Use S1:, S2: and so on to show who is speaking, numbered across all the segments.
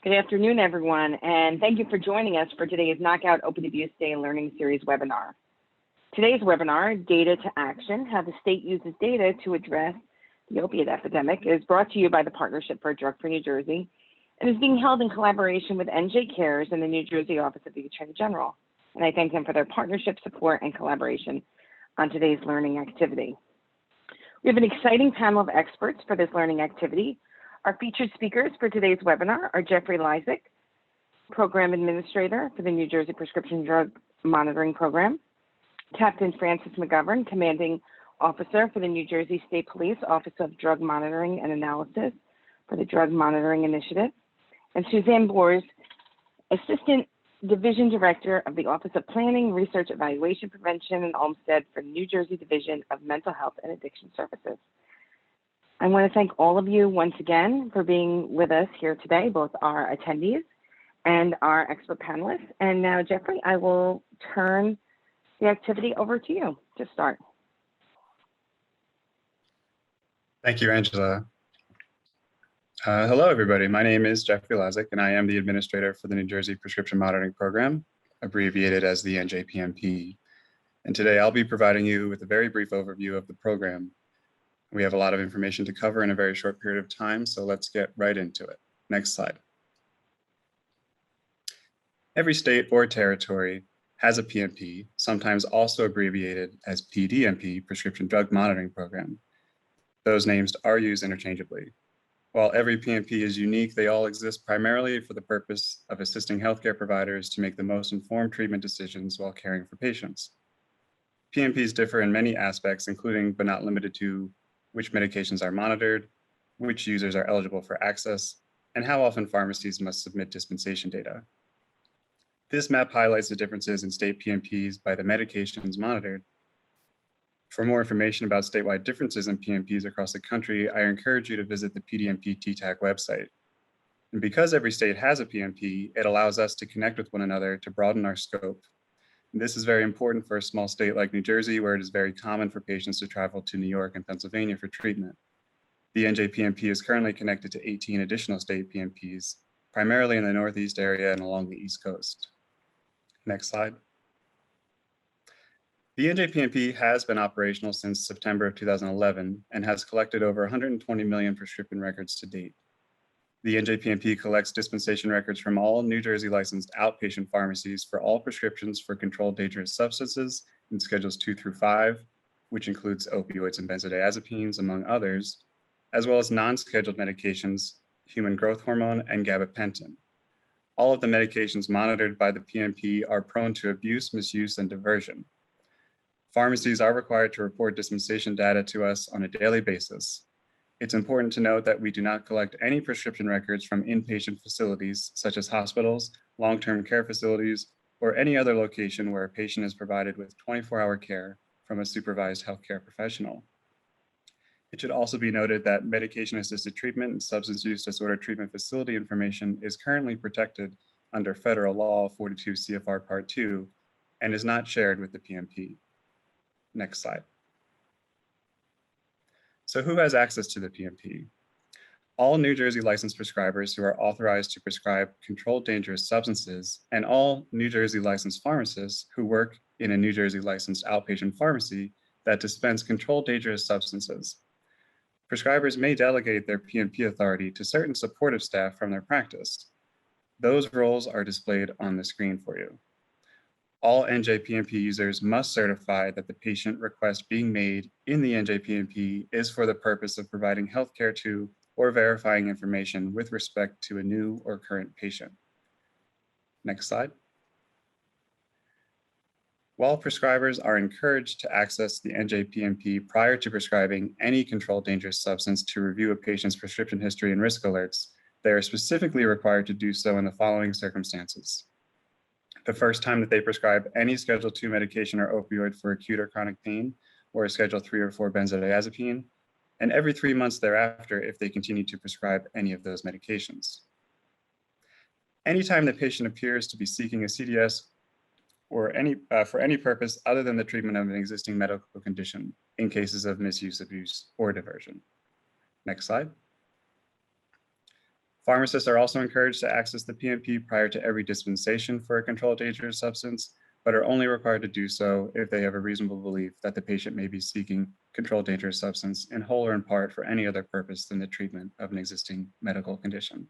S1: Good afternoon, everyone, and thank you for joining us for today's Knockout Opioid Abuse Day Learning Series webinar. Today's webinar, Data to Action, How the State Uses Data to Address the Opioid Epidemic, is brought to you by the Partnership for Drug Free New Jersey and is being held in collaboration with NJ and the New Jersey Office of the Attorney General. And I thank them for their partnership, support, and collaboration on today's learning activity. We have an exciting panel of experts for this learning activity. Our featured speakers for today's webinar are Jeffrey Lysak, Program Administrator for the New Jersey Prescription Drug Monitoring Program, Captain Francis McGovern, Commanding Officer for the New Jersey State Police Office of Drug Monitoring and Analysis for the Drug Monitoring Initiative, and Suzanne Boers, Assistant Division Director of the Office of Planning, Research, Evaluation, Prevention, and Olmsted for the New Jersey Division of Mental Health and Addiction Services. I want to thank all of you once again for being with us here today, both our attendees and our expert panelists. And now, Jeffrey, I will turn the activity over to you to start.
S2: Thank you, Angela. Hello, everybody. My name is Jeffrey Lysak, and I am the Administrator for the New Jersey Prescription Monitoring Program, abbreviated as the NJPMP. And today I'll be providing you with a very brief overview of the program. We have a lot of information to cover in a very short period of time, so let's get right into it. Next slide. Every state or territory has a PMP, sometimes also abbreviated as PDMP, Prescription Drug Monitoring Program. Those names are used interchangeably. While every PMP is unique, they all exist primarily for the purpose of assisting healthcare providers to make the most informed treatment decisions while caring for patients. PMPs differ in many aspects, including but not limited to which medications are monitored, which users are eligible for access, and how often pharmacies must submit dispensation data. This map highlights the differences in state PMPs by the medications monitored. For more information about statewide differences in PMPs across the country, I encourage you to visit the PDMP TTAC website. And because every state has a PMP, it allows us to connect with one another to broaden our scope. This is very important for a small state like New Jersey, where it is very common for patients to travel to New York and Pennsylvania for treatment. The NJPMP is currently connected to 18 additional state PMPs, primarily in the Northeast area and along the East Coast. Next slide. The NJPMP has been operational since September of 2011 and has collected over 120 million prescription records to date. The NJPMP collects dispensation records from all New Jersey licensed outpatient pharmacies for all prescriptions for controlled dangerous substances in Schedules 2 through 5, which includes opioids and benzodiazepines, among others, as well as non-scheduled medications, human growth hormone, and gabapentin. All of the medications monitored by the PMP are prone to abuse, misuse, and diversion. Pharmacies are required to report dispensation data to us on a daily basis. It's important to note that we do not collect any prescription records from inpatient facilities, such as hospitals, long-term care facilities, or any other location where a patient is provided with 24-hour care from a supervised healthcare professional. It should also be noted that medication-assisted treatment and substance use disorder treatment facility information is currently protected under federal law 42 CFR Part 2 and is not shared with the PMP. Next slide. So who has access to the PMP? All New Jersey licensed prescribers who are authorized to prescribe controlled dangerous substances and all New Jersey licensed pharmacists who work in a New Jersey licensed outpatient pharmacy that dispense controlled dangerous substances. Prescribers may delegate their PMP authority to certain supportive staff from their practice. Those roles are displayed on the screen for you. All NJPMP users must certify that the patient request being made in the NJPMP is for the purpose of providing healthcare to or verifying information with respect to a new or current patient. Next slide. While prescribers are encouraged to access the NJPMP prior to prescribing any controlled dangerous substance to review a patient's prescription history and risk alerts, they are specifically required to do so in the following circumstances. The first time that they prescribe any Schedule 2 medication or opioid for acute or chronic pain, or a Schedule 3 or 4 benzodiazepine, and every 3 months thereafter if they continue to prescribe any of those medications. Anytime the patient appears to be seeking a CDS or for any purpose other than the treatment of an existing medical condition in cases of misuse, abuse, or diversion. Next slide. Pharmacists are also encouraged to access the PMP prior to every dispensation for a controlled dangerous substance, but are only required to do so if they have a reasonable belief that the patient may be seeking controlled dangerous substance in whole or in part for any other purpose than the treatment of an existing medical condition.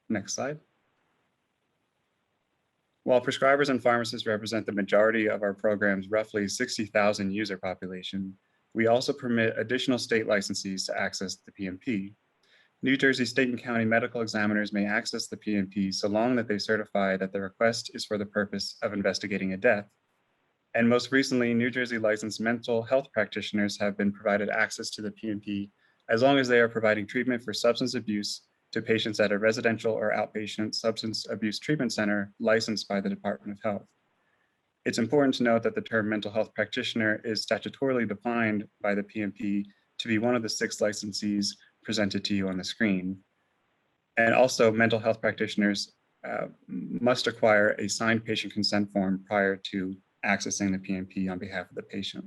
S2: Next slide. While prescribers and pharmacists represent the majority of our program's roughly 60,000 user population, we also permit additional state licensees to access the PMP. New Jersey state and county medical examiners may access the PMP so long that they certify that the request is for the purpose of investigating a death. And most recently, New Jersey licensed mental health practitioners have been provided access to the PMP as long as they are providing treatment for substance abuse to patients at a residential or outpatient substance abuse treatment center licensed by the Department of Health. It's important to note that the term mental health practitioner is statutorily defined by the PMP to be one of the 6 licensees presented to you on the screen. And also, mental health practitioners must acquire a signed patient consent form prior to accessing the PMP on behalf of the patient.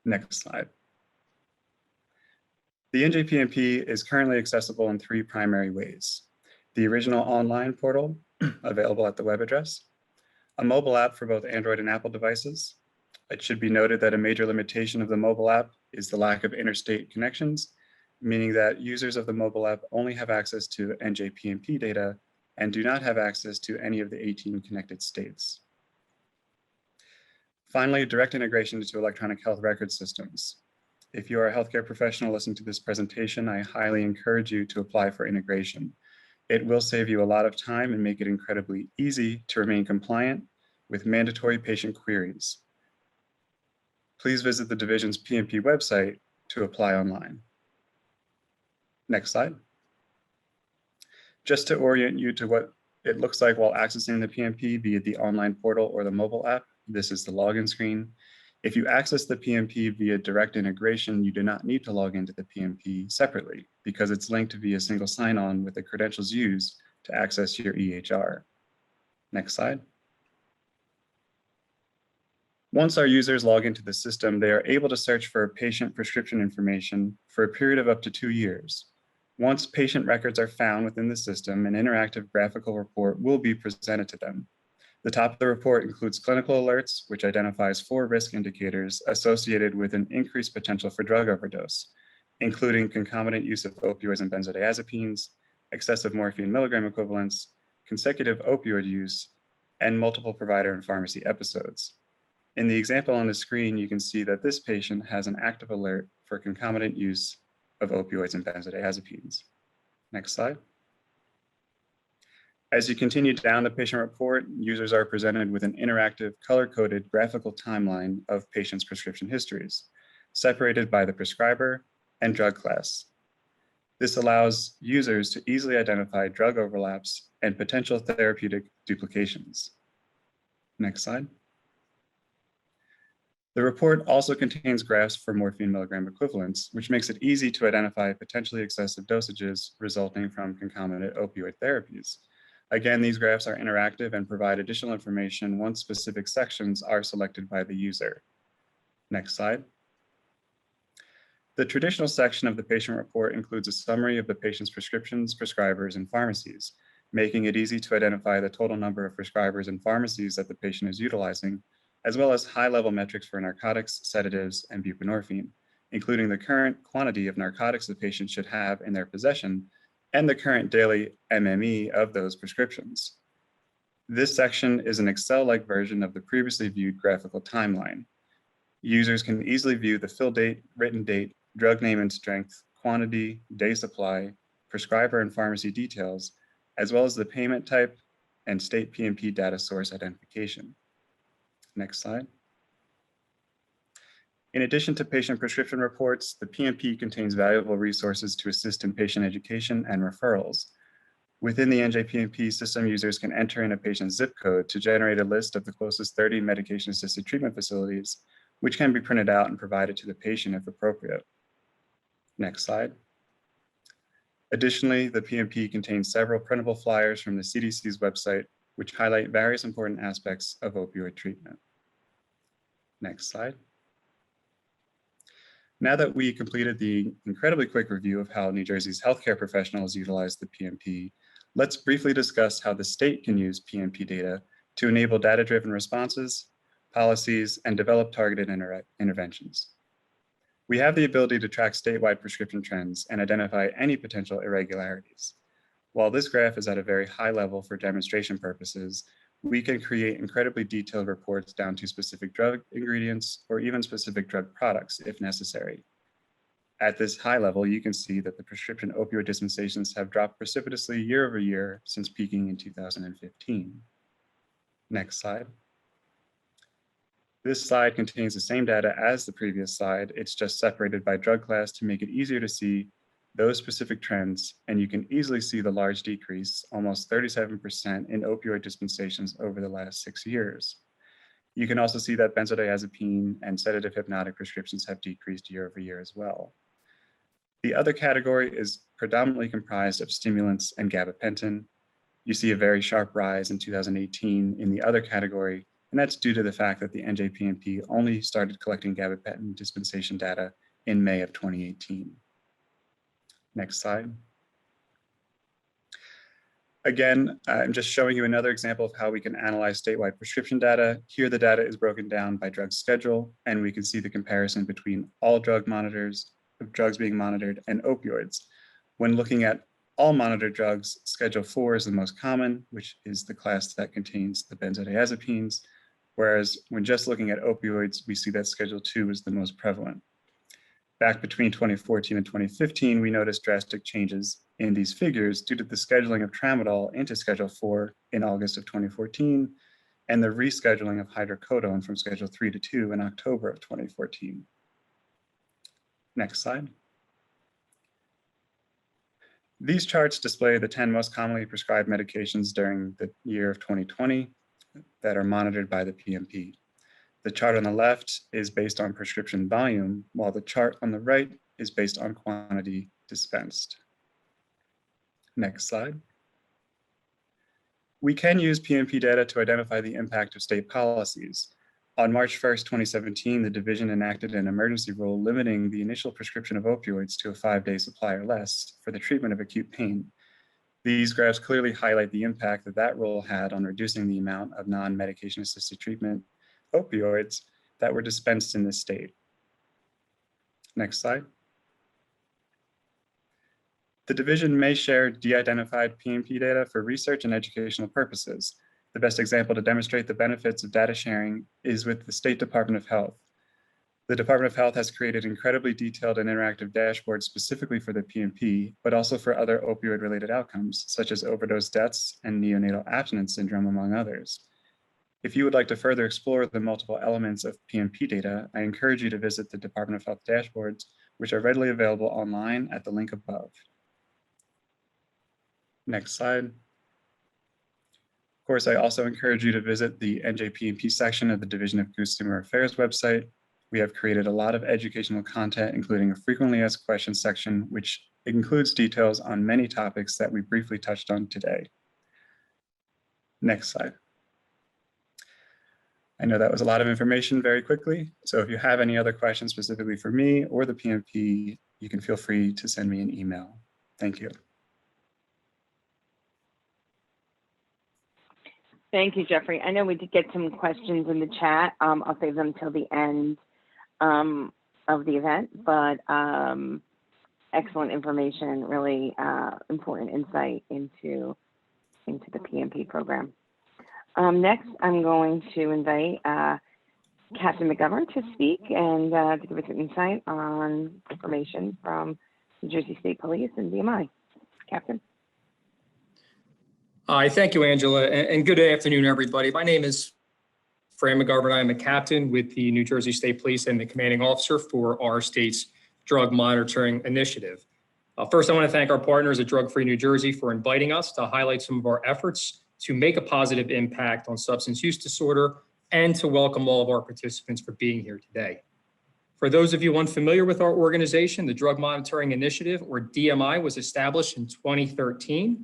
S2: Next slide. The NJPMP is currently accessible in 3 primary ways. The original online portal, available at the web address, a mobile app for both Android and Apple devices. It should be noted that a major limitation of the mobile app is the lack of interstate connections, meaning that users of the mobile app only have access to NJPMP data and do not have access to any of the 18 connected states. Finally, direct integration into electronic health record systems. If you are a healthcare professional listening to this presentation, I highly encourage you to apply for integration. It will save you a lot of time and make it incredibly easy to remain compliant with mandatory patient queries. Please visit the division's PMP website to apply online. Next slide. Just to orient you to what it looks like while accessing the PMP via the online portal or the mobile app, this is the login screen. If you access the PMP via direct integration, you do not need to log into the PMP separately because it's linked via single sign-on with the credentials used to access your EHR. Next slide. Once our users log into the system, they are able to search for patient prescription information for a period of up to 2 years. Once patient records are found within the system, an interactive graphical report will be presented to them. The top of the report includes clinical alerts, which identifies 4 risk indicators associated with an increased potential for drug overdose, including concomitant use of opioids and benzodiazepines, excessive morphine milligram equivalents, consecutive opioid use, and multiple provider and pharmacy episodes. In the example on the screen, you can see that this patient has an active alert for concomitant use of opioids and benzodiazepines. Next slide. As you continue down the patient report, users are presented with an interactive color-coded graphical timeline of patients' prescription histories, separated by the prescriber and drug class. This allows users to easily identify drug overlaps and potential therapeutic duplications. Next slide. The report also contains graphs for morphine milligram equivalents, which makes it easy to identify potentially excessive dosages resulting from concomitant opioid therapies. Again, these graphs are interactive and provide additional information once specific sections are selected by the user. Next slide. The traditional section of the patient report includes a summary of the patient's prescriptions, prescribers, and pharmacies, making it easy to identify the total number of prescribers and pharmacies that the patient is utilizing, as well as high-level metrics for narcotics, sedatives, and buprenorphine, including the current quantity of narcotics the patient should have in their possession and the current daily MME of those prescriptions. This section is an Excel-like version of the previously viewed graphical timeline. Users can easily view the fill date, written date, drug name and strength, quantity, day supply, prescriber and pharmacy details, as well as the payment type and state PMP data source identification. Next slide. In addition to patient prescription reports, the PMP contains valuable resources to assist in patient education and referrals. Within the NJPMP system, users can enter in a patient's zip code to generate a list of the closest 30 medication-assisted treatment facilities, which can be printed out and provided to the patient if appropriate. Next slide. Additionally, the PMP contains several printable flyers from the CDC's website, which highlight various important aspects of opioid treatment. Next slide. Now that we completed the incredibly quick review of how New Jersey's healthcare professionals utilize the PMP, let's briefly discuss how the state can use PMP data to enable data-driven responses, policies, and develop targeted interventions. We have the ability to track statewide prescription trends and identify any potential irregularities. While this graph is at a very high level for demonstration purposes, we can create incredibly detailed reports down to specific drug ingredients or even specific drug products if necessary. At this high level, you can see that the prescription opioid dispensations have dropped precipitously year over year since peaking in 2015. Next slide. This slide contains the same data as the previous slide. It's just separated by drug class to make it easier to see those specific trends, and you can easily see the large decrease, almost 37% in opioid dispensations over the last 6 years. You can also see that benzodiazepine and sedative hypnotic prescriptions have decreased year over year as well. The other category is predominantly comprised of stimulants and gabapentin. You see a very sharp rise in 2018 in the other category, and that's due to the fact that the NJPMP only started collecting gabapentin dispensation data in May of 2018. Next slide. Again, I'm just showing you another example of how we can analyze statewide prescription data. Here, the data is broken down by drug schedule, and we can see the comparison between all drugs being monitored and opioids. When looking at all monitored drugs, Schedule 4 is the most common, which is the class that contains the benzodiazepines, whereas when just looking at opioids, we see that Schedule 2 is the most prevalent. Back between 2014 and 2015, we noticed drastic changes in these figures due to the scheduling of tramadol into Schedule 4 in August of 2014 and the rescheduling of hydrocodone from Schedule 3 to 2 in October of 2014. Next slide. These charts display the 10 most commonly prescribed medications during the year of 2020 that are monitored by the PMP. The chart on the left is based on prescription volume, while the chart on the right is based on quantity dispensed. Next slide. We can use PMP data to identify the impact of state policies. On March 1st, 2017, the division enacted an emergency rule limiting the initial prescription of opioids to a 5-day supply or less for the treatment of acute pain. These graphs clearly highlight the impact that that rule had on reducing the amount of non-medication assisted treatment opioids that were dispensed in this state. Next slide. The division may share de-identified PMP data for research and educational purposes. The best example to demonstrate the benefits of data sharing is with the State Department of Health. The Department of Health has created incredibly detailed and interactive dashboards specifically for the PMP, but also for other opioid-related outcomes, such as overdose deaths and neonatal abstinence syndrome, among others. If you would like to further explore the multiple elements of PMP data, I encourage you to visit the Department of Health dashboards, which are readily available online at the link above. Next slide. Of course, I also encourage you to visit the NJPMP section of the Division of Consumer Affairs website. We have created a lot of educational content, including a frequently asked questions section, which includes details on many topics that we briefly touched on today. Next slide. I know that was a lot of information very quickly. So if you have any other questions specifically for me or the PMP, you can feel free to send me an email. Thank you.
S1: Thank you, Jeffrey. I know we did get some questions in the chat. I'll save them till the end of the event, but excellent information, really important insight into the PMP program. Next, I'm going to invite Captain McGovern to speak and to give us an insight on information from New Jersey State Police and DMI. Captain.
S3: Hi, thank you, Angela, and good afternoon, everybody. My name is Fran McGovern. I am a captain with the New Jersey State Police and the commanding officer for our state's drug monitoring initiative. First, I want to thank our partners at Drug Free New Jersey for inviting us to highlight some of our efforts to make a positive impact on substance use disorder and to welcome all of our participants for being here today. For those of you unfamiliar with our organization, the Drug Monitoring Initiative, or DMI, was established in 2013.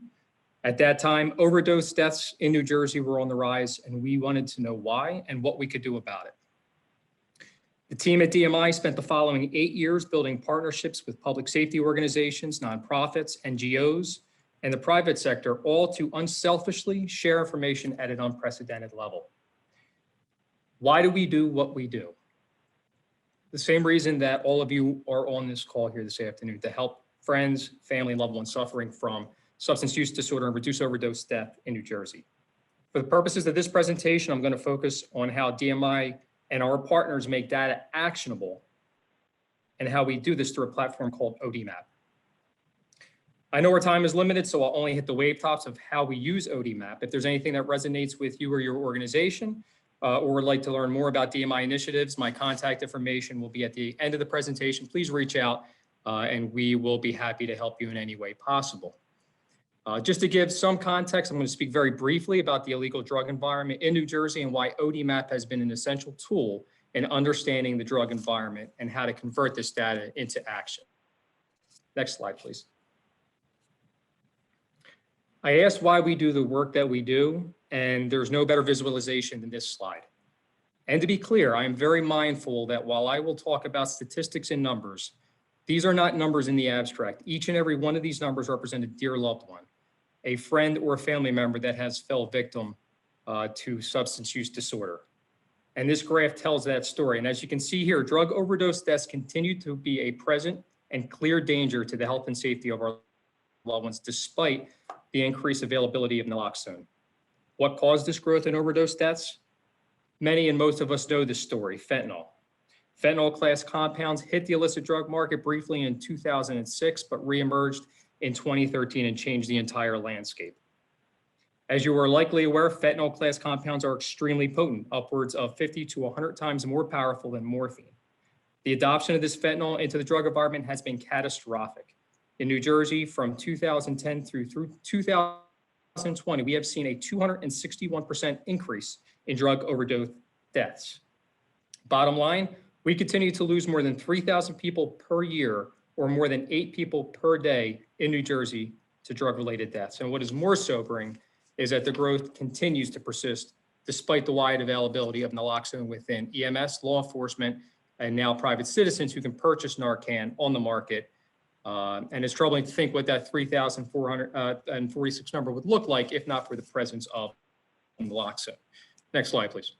S3: At that time, overdose deaths in New Jersey were on the rise, and we wanted to know why and what we could do about it. The team at DMI spent the following 8 years building partnerships with public safety organizations, nonprofits, NGOs, and the private sector, all to unselfishly share information at an unprecedented level. Why do we do what we do? The same reason that all of you are on this call here this afternoon, to help friends, family, loved ones suffering from substance use disorder and reduce overdose death in New Jersey. For the purposes of this presentation, I'm going to focus on how DMI and our partners make data actionable and how we do this through a platform called ODMAP. I know our time is limited, so I'll only hit the wave tops of how we use ODMAP. If there's anything that resonates with you or your organization, or would like to learn more about DMI initiatives, my contact information will be at the end of the presentation. Please reach out and we will be happy to help you in any way possible. Just to give some context, I'm going to speak very briefly about the illegal drug environment in New Jersey and why ODMAP has been an essential tool in understanding the drug environment and how to convert this data into action. Next slide, please. I asked why we do the work that we do, and there's no better visualization than this slide. And to be clear, I am very mindful that while I will talk about statistics and numbers, these are not numbers in the abstract. Each and every one of these numbers represent a dear loved one, a friend or a family member that has fell victim to substance use disorder. And this graph tells that story. And as you can see here, drug overdose deaths continue to be a present and clear danger to the health and safety of our loved ones, despite the increased availability of naloxone. What caused this growth in overdose deaths? Many and most of us know this story: fentanyl. Fentanyl class compounds hit the illicit drug market briefly in 2006, but reemerged in 2013 and changed the entire landscape. As you are likely aware, fentanyl class compounds are extremely potent, upwards of 50 to 100 times more powerful than morphine. The adoption of this fentanyl into the drug environment has been catastrophic. In New Jersey, from 2010 through 2020, we have seen a 261% increase in drug overdose deaths. Bottom line, we continue to lose more than 3,000 people per year, or more than 8 people per day in New Jersey to drug-related deaths. And what is more sobering is that the growth continues to persist despite the wide availability of naloxone within EMS, law enforcement, and now private citizens who can purchase Narcan on the market. And it's troubling to think what that 3,446 number would look like if not for the presence of naloxone. Next slide, please.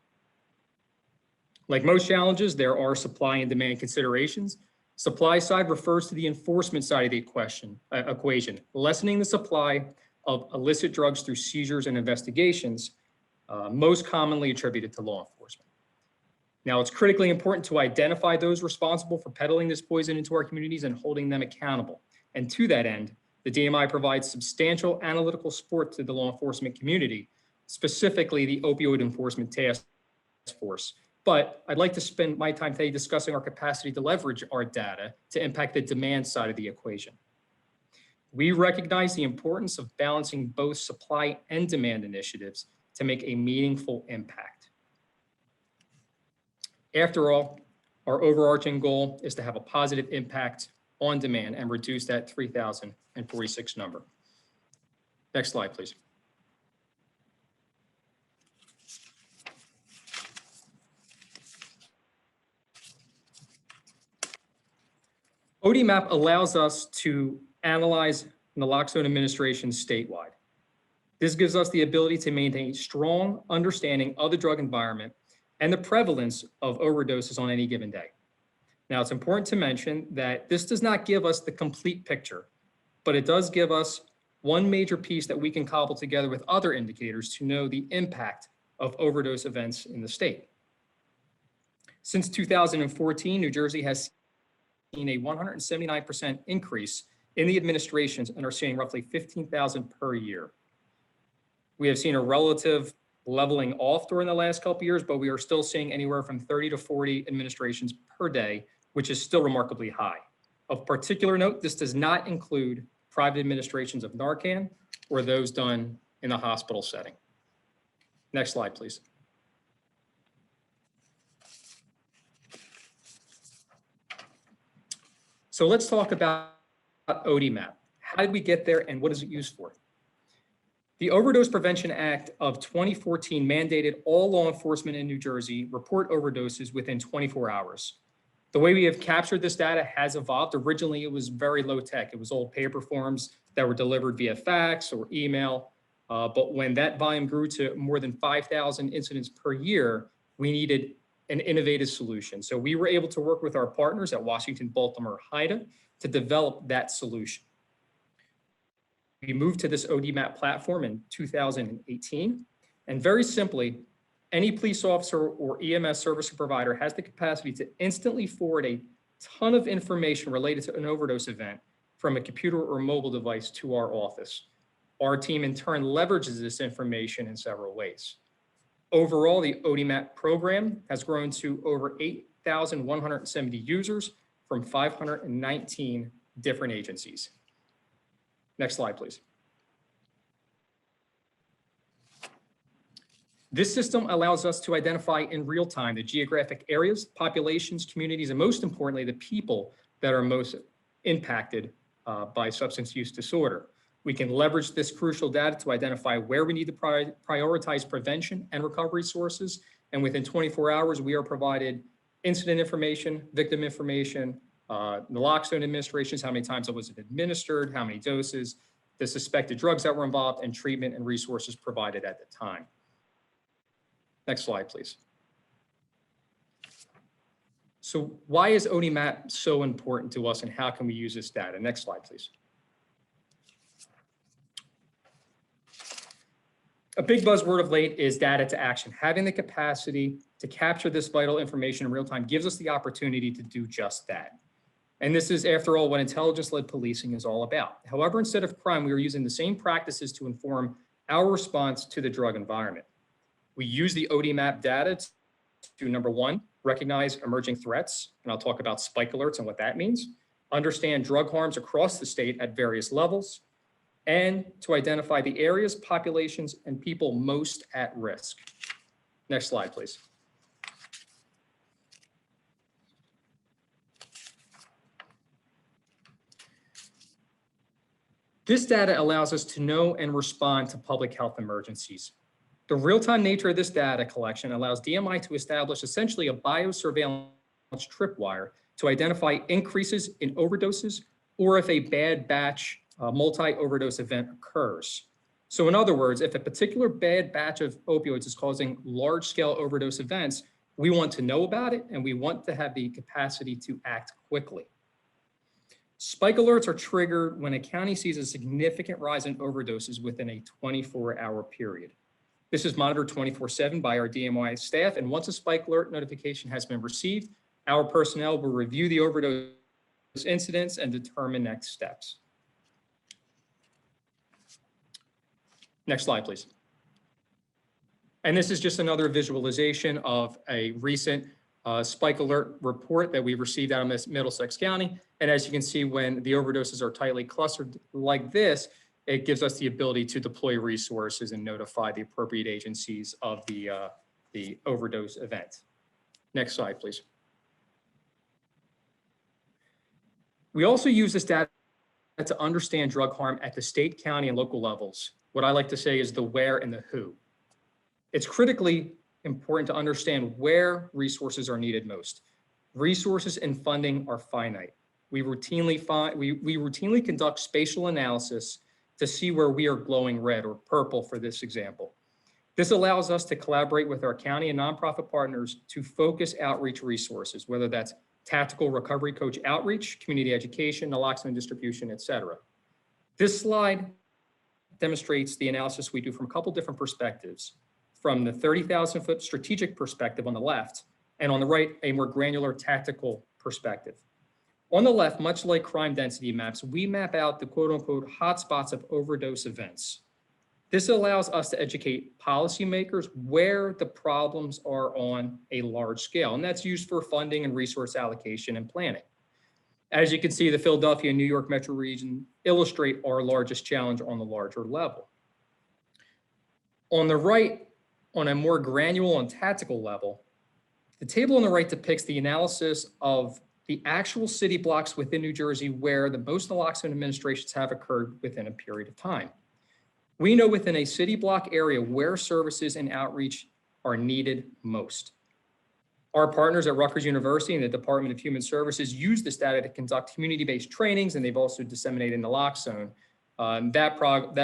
S3: Like most challenges, there are supply and demand considerations. Supply side refers to the enforcement side of the equation, lessening the supply of illicit drugs through seizures and investigations, most commonly attributed to law enforcement. Now, it's critically important to identify those responsible for peddling this poison into our communities and holding them accountable. And to that end, the DMI provides substantial analytical support to the law enforcement community, specifically the Opioid Enforcement Task Force. But I'd like to spend my time today discussing our capacity to leverage our data to impact the demand side of the equation. We recognize the importance of balancing both supply and demand initiatives to make a meaningful impact. After all, our overarching goal is to have a positive impact on demand and reduce that 3,046 number. Next slide, please. ODMAP allows us to analyze naloxone administrations statewide. This gives us the ability to maintain strong understanding of the drug environment and the prevalence of overdoses on any given day. Now, it's important to mention that this does not give us the complete picture, but it does give us one major piece that we can cobble together with other indicators to know the impact of overdose events in the state. Since 2014, New Jersey has seen a 179% increase in the administrations and are seeing roughly 15,000 per year. We have seen a relative leveling off during the last couple of years, but we are still seeing anywhere from 30 to 40 administrations per day, which is still remarkably high. Of particular note, this does not include private administrations of Narcan or those done in a hospital setting. Next slide, please. So let's talk about ODMAP. How did we get there and what is it used for? The Overdose Prevention Act of 2014 mandated all law enforcement in New Jersey report overdoses within 24 hours. The way we have captured this data has evolved. Originally, it was very low tech. It was old paper forms that were delivered via fax or email. But when that volume grew to more than 5,000 incidents per year, we needed an innovative solution. So we were able to work with our partners at Washington, Baltimore, HIDA to develop that solution. We moved to this ODMAP platform in 2018. And very simply, any police officer or EMS service provider has the capacity to instantly forward a ton of information related to an overdose event from a computer or mobile device to our office. Our team in turn leverages this information in several ways. Overall, the ODMAP program has grown to over 8,170 users from 519 different agencies. Next slide, please. This system allows us to identify in real time the geographic areas, populations, communities, and most importantly, the people that are most impacted by substance use disorder. We can leverage this crucial data to identify where we need to prioritize prevention and recovery sources. And within 24 hours, we are provided incident information, victim information, naloxone administrations, how many times it was administered, how many doses, the suspected drugs that were involved, and treatment and resources provided at the time. Next slide, please. So why is ODMAP so important to us and how can we use this data? Next slide, please. A big buzzword of late is data to action. Having the capacity to capture this vital information in real time gives us the opportunity to do just that. And this is, after all, what intelligence-led policing is all about. However, instead of crime, we are using the same practices to inform our response to the drug environment. We use the ODMAP data to, number one, recognize emerging threats, and I'll talk about spike alerts and what that means, understand drug harms across the state at various levels, and to identify the areas, populations, and people most at risk. Next slide, please. This data allows us to know and respond to public health emergencies. The real-time nature of this data collection allows DMI to establish essentially a biosurveillance tripwire to identify increases in overdoses or if a bad batch multi-overdose event occurs. So in other words, if a particular bad batch of opioids is causing large-scale overdose events, we want to know about it and we want to have the capacity to act quickly. Spike alerts are triggered when a county sees a significant rise in overdoses within a 24-hour period. This is monitored 24/7 by our DMI staff, and once a spike alert notification has been received, our personnel will review the overdose incidents and determine next steps. Next slide, please. And this is just another visualization of a recent spike alert report that we received out of Middlesex County. And as you can see, when the overdoses are tightly clustered like this, it gives us the ability to deploy resources and notify the appropriate agencies of the overdose event. Next slide, please. We also use this data to understand drug harm at the state, county, and local levels. What I like to say is the where and the who. It's critically important to understand where resources are needed most. Resources and funding are finite. We routinely conduct spatial analysis to see where we are glowing red or purple for this example. This allows us to collaborate with our county and nonprofit partners to focus outreach resources, whether that's tactical recovery coach outreach, community education, naloxone distribution, et cetera. This slide demonstrates the analysis we do from a couple different perspectives, from the 30,000-foot strategic perspective on the left, and on the right, a more granular tactical perspective. On the left, much like crime density maps, we map out the quote-unquote hotspots of overdose events. This allows us to educate policymakers where the problems are on a large scale, and that's used for funding and resource allocation and planning. As you can see, the Philadelphia and New York metro region illustrate our largest challenge on the larger level. On the right, on a more granular and tactical level, the table on the right depicts the analysis of the actual city blocks within New Jersey where the most naloxone administrations have occurred within a period of time. We know within a city block area where services and outreach are needed most. Our partners at Rutgers University and the Department of Human Services use this data to conduct community-based trainings, and they've also disseminated naloxone. That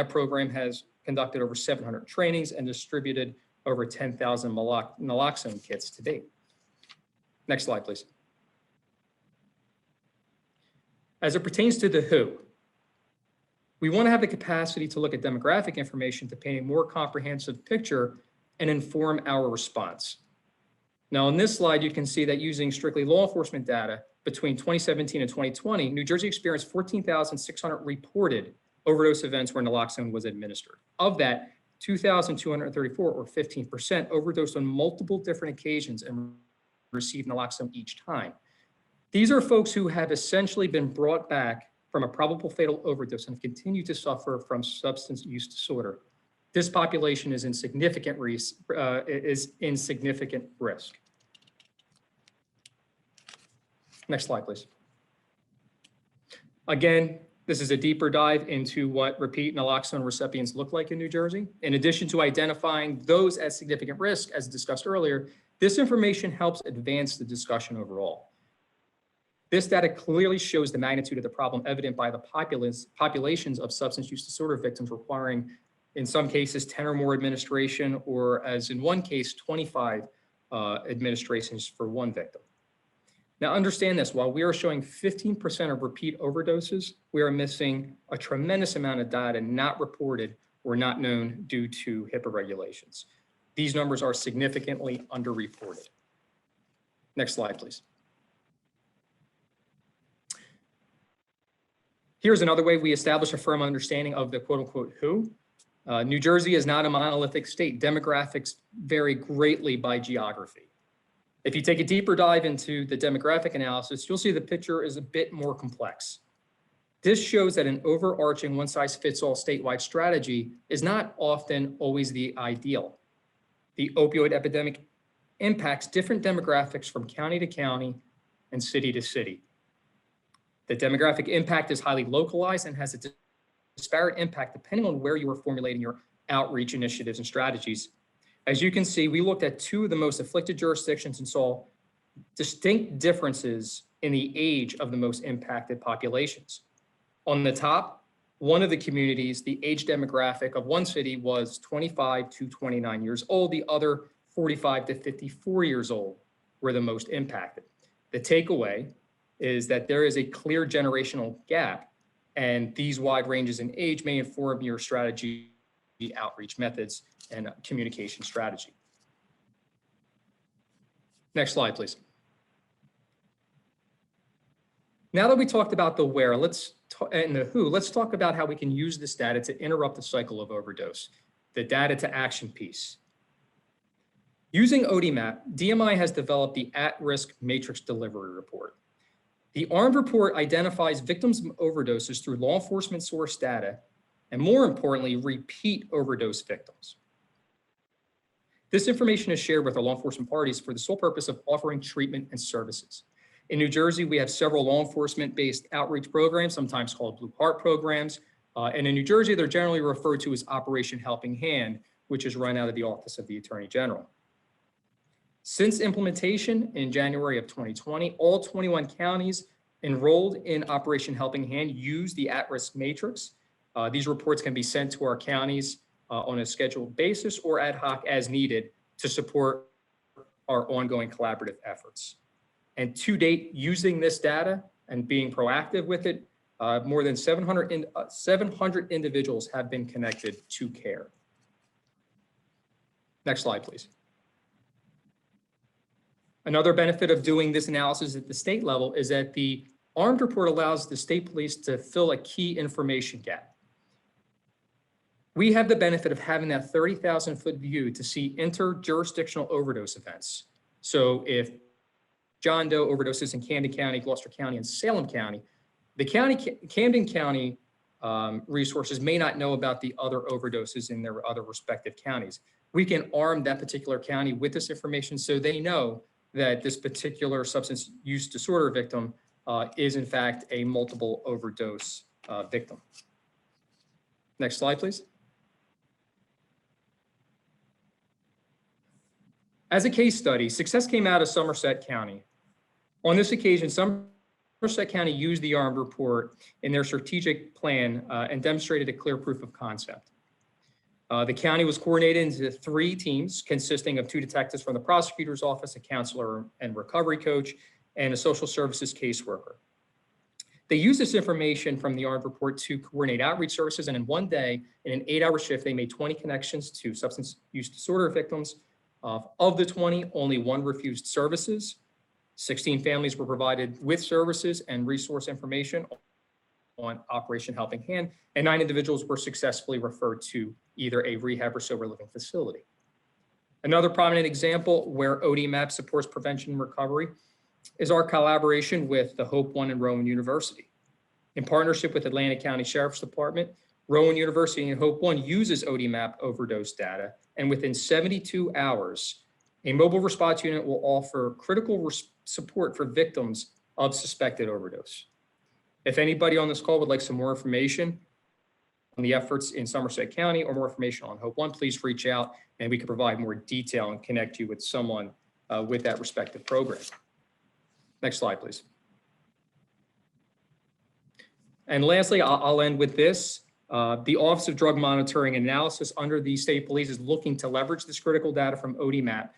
S3: program has conducted over 700 trainings and distributed over 10,000 naloxone kits to date. Next slide, please. As it pertains to the WHO, we want to have the capacity to look at demographic information to paint a more comprehensive picture and inform our response. Now, on this slide, you can see that using strictly law enforcement data between 2017 and 2020, New Jersey experienced 14,600 reported overdose events where naloxone was administered. Of that, 2,234 or 15% overdosed on multiple different occasions and received naloxone each time. These are folks who have essentially been brought back from a probable fatal overdose and continue to suffer from substance use disorder. This population is in significant risk. Next slide, please. Again, this is a deeper dive into what repeat naloxone recipients look like in New Jersey. In addition to identifying those at significant risk, as discussed earlier, this information helps advance the discussion overall. This data clearly shows the magnitude of the problem evident by the populations of substance use disorder victims requiring, in some cases, 10 or more administration, or as in one case, 25 administrations for one victim. Now understand this, while we are showing 15% of repeat overdoses, we are missing a tremendous amount of data not reported or not known due to HIPAA regulations. These numbers are significantly underreported. Next slide, please. Here's another way we establish a firm understanding of the quote unquote WHO. New Jersey is not a monolithic state. Demographics vary greatly by geography. If you take a deeper dive into the demographic analysis, you'll see the picture is a bit more complex. This shows that an overarching one-size-fits-all statewide strategy is not often always the ideal. The opioid epidemic impacts different demographics from county to county and city to city. The demographic impact is highly localized and has a disparate impact depending on where you are formulating your outreach initiatives and strategies. As you can see, we looked at two of the most afflicted jurisdictions and saw distinct differences in the age of the most impacted populations. On the top, one of the communities, the age demographic of one city was 25 to 29 years old. The other, 45 to 54 years old, were the most impacted. The takeaway is that there is a clear generational gap, and these wide ranges in age may inform your strategy, outreach methods, and communication strategy. Next slide, please. Now that we talked about the where and the who, let's talk about how we can use this data to interrupt the cycle of overdose, the data to action piece. Using ODMAP, DMI has developed the at-risk matrix delivery report. The ARMED report identifies victims of overdoses through law enforcement source data, and more importantly, repeat overdose victims. This information is shared with our law enforcement parties for the sole purpose of offering treatment and services. In New Jersey, we have several law enforcement-based outreach programs, sometimes called Blue Heart programs. And in New Jersey, they're generally referred to as Operation Helping Hand, which is run out of the Office of the Attorney General. Since implementation in January of 2020, all 21 counties enrolled in Operation Helping Hand use the at-risk matrix. These reports can be sent to our counties on a scheduled basis or ad hoc as needed to support our ongoing collaborative efforts. And to date, using this data and being proactive with it, more than 700 individuals have been connected to care. Next slide, please. Another benefit of doing this analysis at the state level is that the ARMED report allows the state police to fill a key information gap. We have the benefit of having that 30,000-foot view to see interjurisdictional overdose events. So if John Doe overdoses in Camden County, Gloucester County, and Salem County, the Camden County resources may not know about the other overdoses in their other respective counties. We can arm that particular county with this information so they know that this particular substance use disorder victim is in fact a multiple overdose victim. Next slide, please. As a case study, success came out of Somerset County. On this occasion, Somerset County used the ARM report in their strategic plan and demonstrated a clear proof of concept. The county was coordinated into 3 teams consisting of 2 detectives from the prosecutor's office, a counselor and recovery coach, and a social services caseworker. They used this information from the ARM report to coordinate outreach services, and in one day, in an 8-hour shift, they made 20 connections to substance use disorder victims. Of the 20, only 1 refused services. 16 families were provided with services and resource information on Operation Helping Hand, and 9 individuals were successfully referred to either a rehab or sober living facility. Another prominent example where ODMAP supports prevention and recovery is our collaboration with the Hope One and Rowan University. In partnership with Atlanta County Sheriff's Department, Rowan University and Hope One uses ODMAP overdose data, and within 72 hours, a mobile response unit will offer critical support for victims of suspected overdose. If anybody on this call would like some more information on the efforts in Somerset County or more information on Hope One, please reach out and we can provide more detail and connect you with someone with that respective program. Next slide, please. And lastly, I'll end with this. The Office of Drug Monitoring and Analysis under the state police is looking to leverage this critical data from ODMAP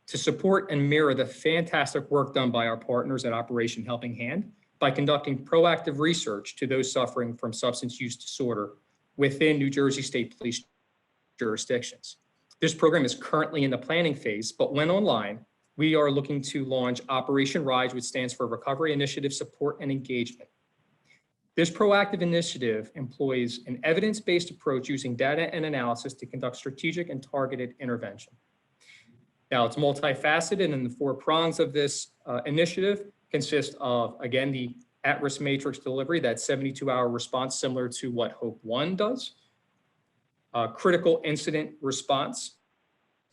S3: to support and mirror the fantastic work done by our partners at Operation Helping Hand by conducting proactive research to those suffering from substance use disorder within New Jersey State Police jurisdictions. This program is currently in the planning phase, but when online, we are looking to launch Operation RISE, which stands for Recovery Initiative Support and Engagement. This proactive initiative employs an evidence-based approach using data and analysis to conduct strategic and targeted intervention. Now, it's multifaceted, and the 4 prongs of this initiative consist of, again, the at-risk matrix delivery, that 72-hour response similar to what Hope One does. Critical incident response.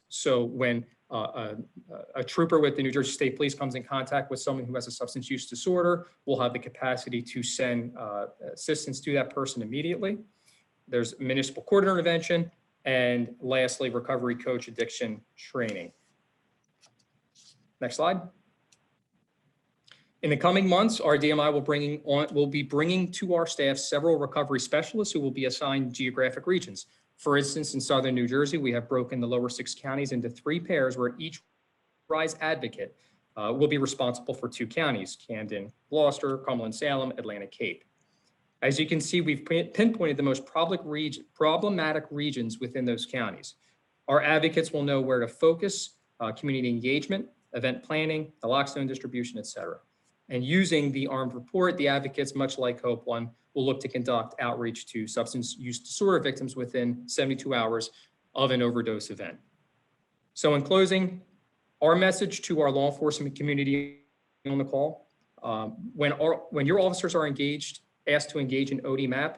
S3: So when a trooper with the New Jersey State Police comes in contact with someone who has a substance use disorder, we'll have the capacity to send assistance to that person immediately. There's municipal court intervention, and lastly, recovery coach addiction training. Next slide. In the coming months, our DMI will be bringing to our staff several recovery specialists who will be assigned geographic regions. For instance, in southern New Jersey, we have broken the lower 6 counties into 3 pairs where each RISE advocate will be responsible for 2 counties: Camden, Gloucester, Cumberland, Salem, Atlanta, Cape. As you can see, we've pinpointed the most problematic regions within those counties. Our advocates will know where to focus community engagement, event planning, naloxone distribution, et cetera. And using the ARMED report, the advocates, much like Hope One, will look to conduct outreach to substance use disorder victims within 72 hours of an overdose event. So in closing, our message to our law enforcement community on the call, when your officers are asked to engage in ODMAP,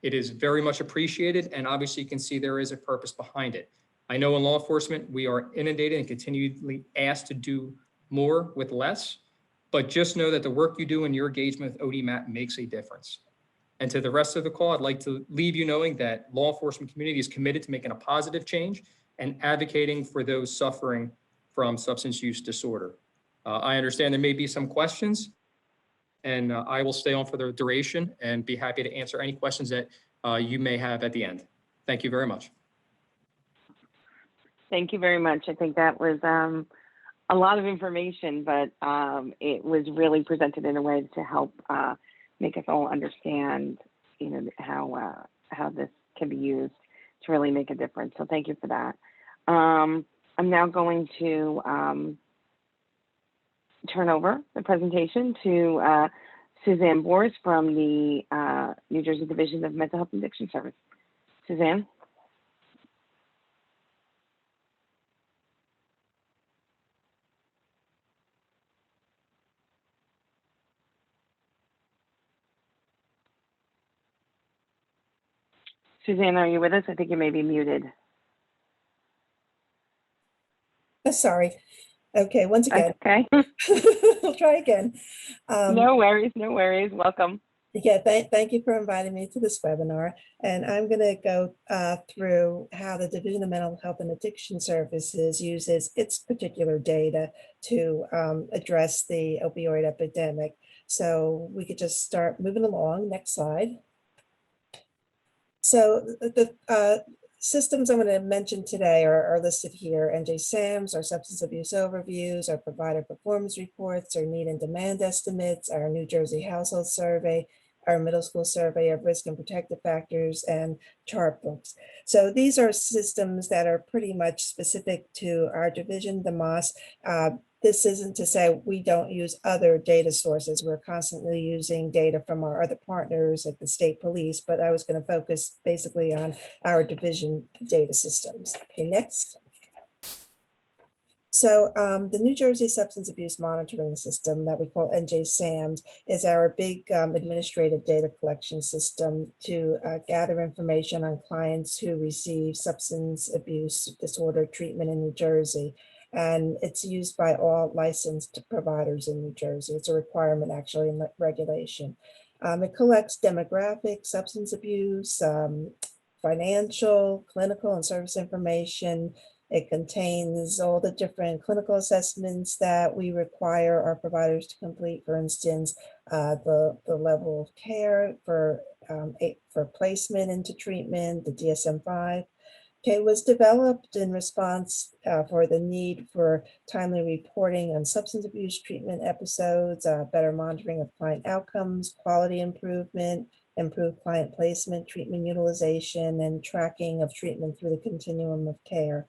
S3: it is very much appreciated, and obviously you can see there is a purpose behind it. I know in law enforcement, we are inundated and continually asked to do more with less, but just know that the work you do in your engagement with ODMAP makes a difference. And to the rest of the call, I'd like to leave you knowing that law enforcement community is committed to making a positive change and advocating for those suffering from substance use disorder. I understand there may be some questions, and I will stay on for the duration and be happy to answer any questions that you may have at the end. Thank you very much.
S1: Thank you very much. I think that was a lot of information, but it was really presented in a way to help make us all understand, how this can be used to really make a difference. So thank you for that. I'm now going to turn over the presentation to Suzanne Boers from the New Jersey Division of Mental Health and Addiction Service. Suzanne? Suzanne, are you with us? I think you may be muted.
S4: Sorry. Okay, once again.
S1: Okay.
S4: We'll try again.
S1: No worries, no worries. Welcome.
S4: Yeah, thank you for inviting me to this webinar. And I'm going to go through how the Division of Mental Health and Addiction Services uses its particular data to address the opioid epidemic. So we could just start moving along. Next slide. So the systems I'm going to mention today are listed here: NJSAMS, our substance abuse overviews, our provider performance reports, our need and demand estimates, our New Jersey household survey, our middle school survey of risk and protective factors, and Chartbooks. So these are systems that are pretty much specific to our division, the DMHAS. This isn't to say we don't use other data sources. We're constantly using data from our other partners like the state police, but I was going to focus basically on our division data systems. Okay, next. So the New Jersey Substance Abuse Monitoring System that we call NJSAMS is our big administrative data collection system to gather information on clients who receive substance abuse disorder treatment in New Jersey. And it's used by all licensed providers in New Jersey. It's a requirement actually in regulation. It collects demographic, substance abuse, financial, clinical, and service information. It contains all the different clinical assessments that we require our providers to complete. For instance, the level of care for placement into treatment, the DSM-5. Okay, was developed in response for the need for timely reporting on substance abuse treatment episodes, better monitoring of client outcomes, quality improvement, improved client placement, treatment utilization, and tracking of treatment through the continuum of care.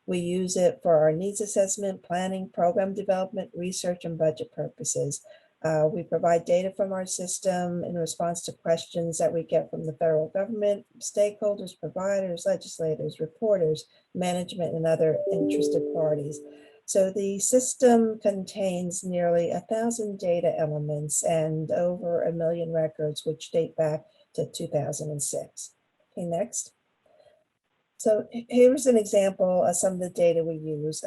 S4: We use it for our needs assessment, planning, program development, research, and budget purposes. We provide data from our system in response to questions that we get from the federal government, stakeholders, providers, legislators, reporters, management, and other interested parties. So the system contains nearly 1,000 data elements and over 1 million records, which date back to 2006. Okay, next. So here's an example of some of the data we use.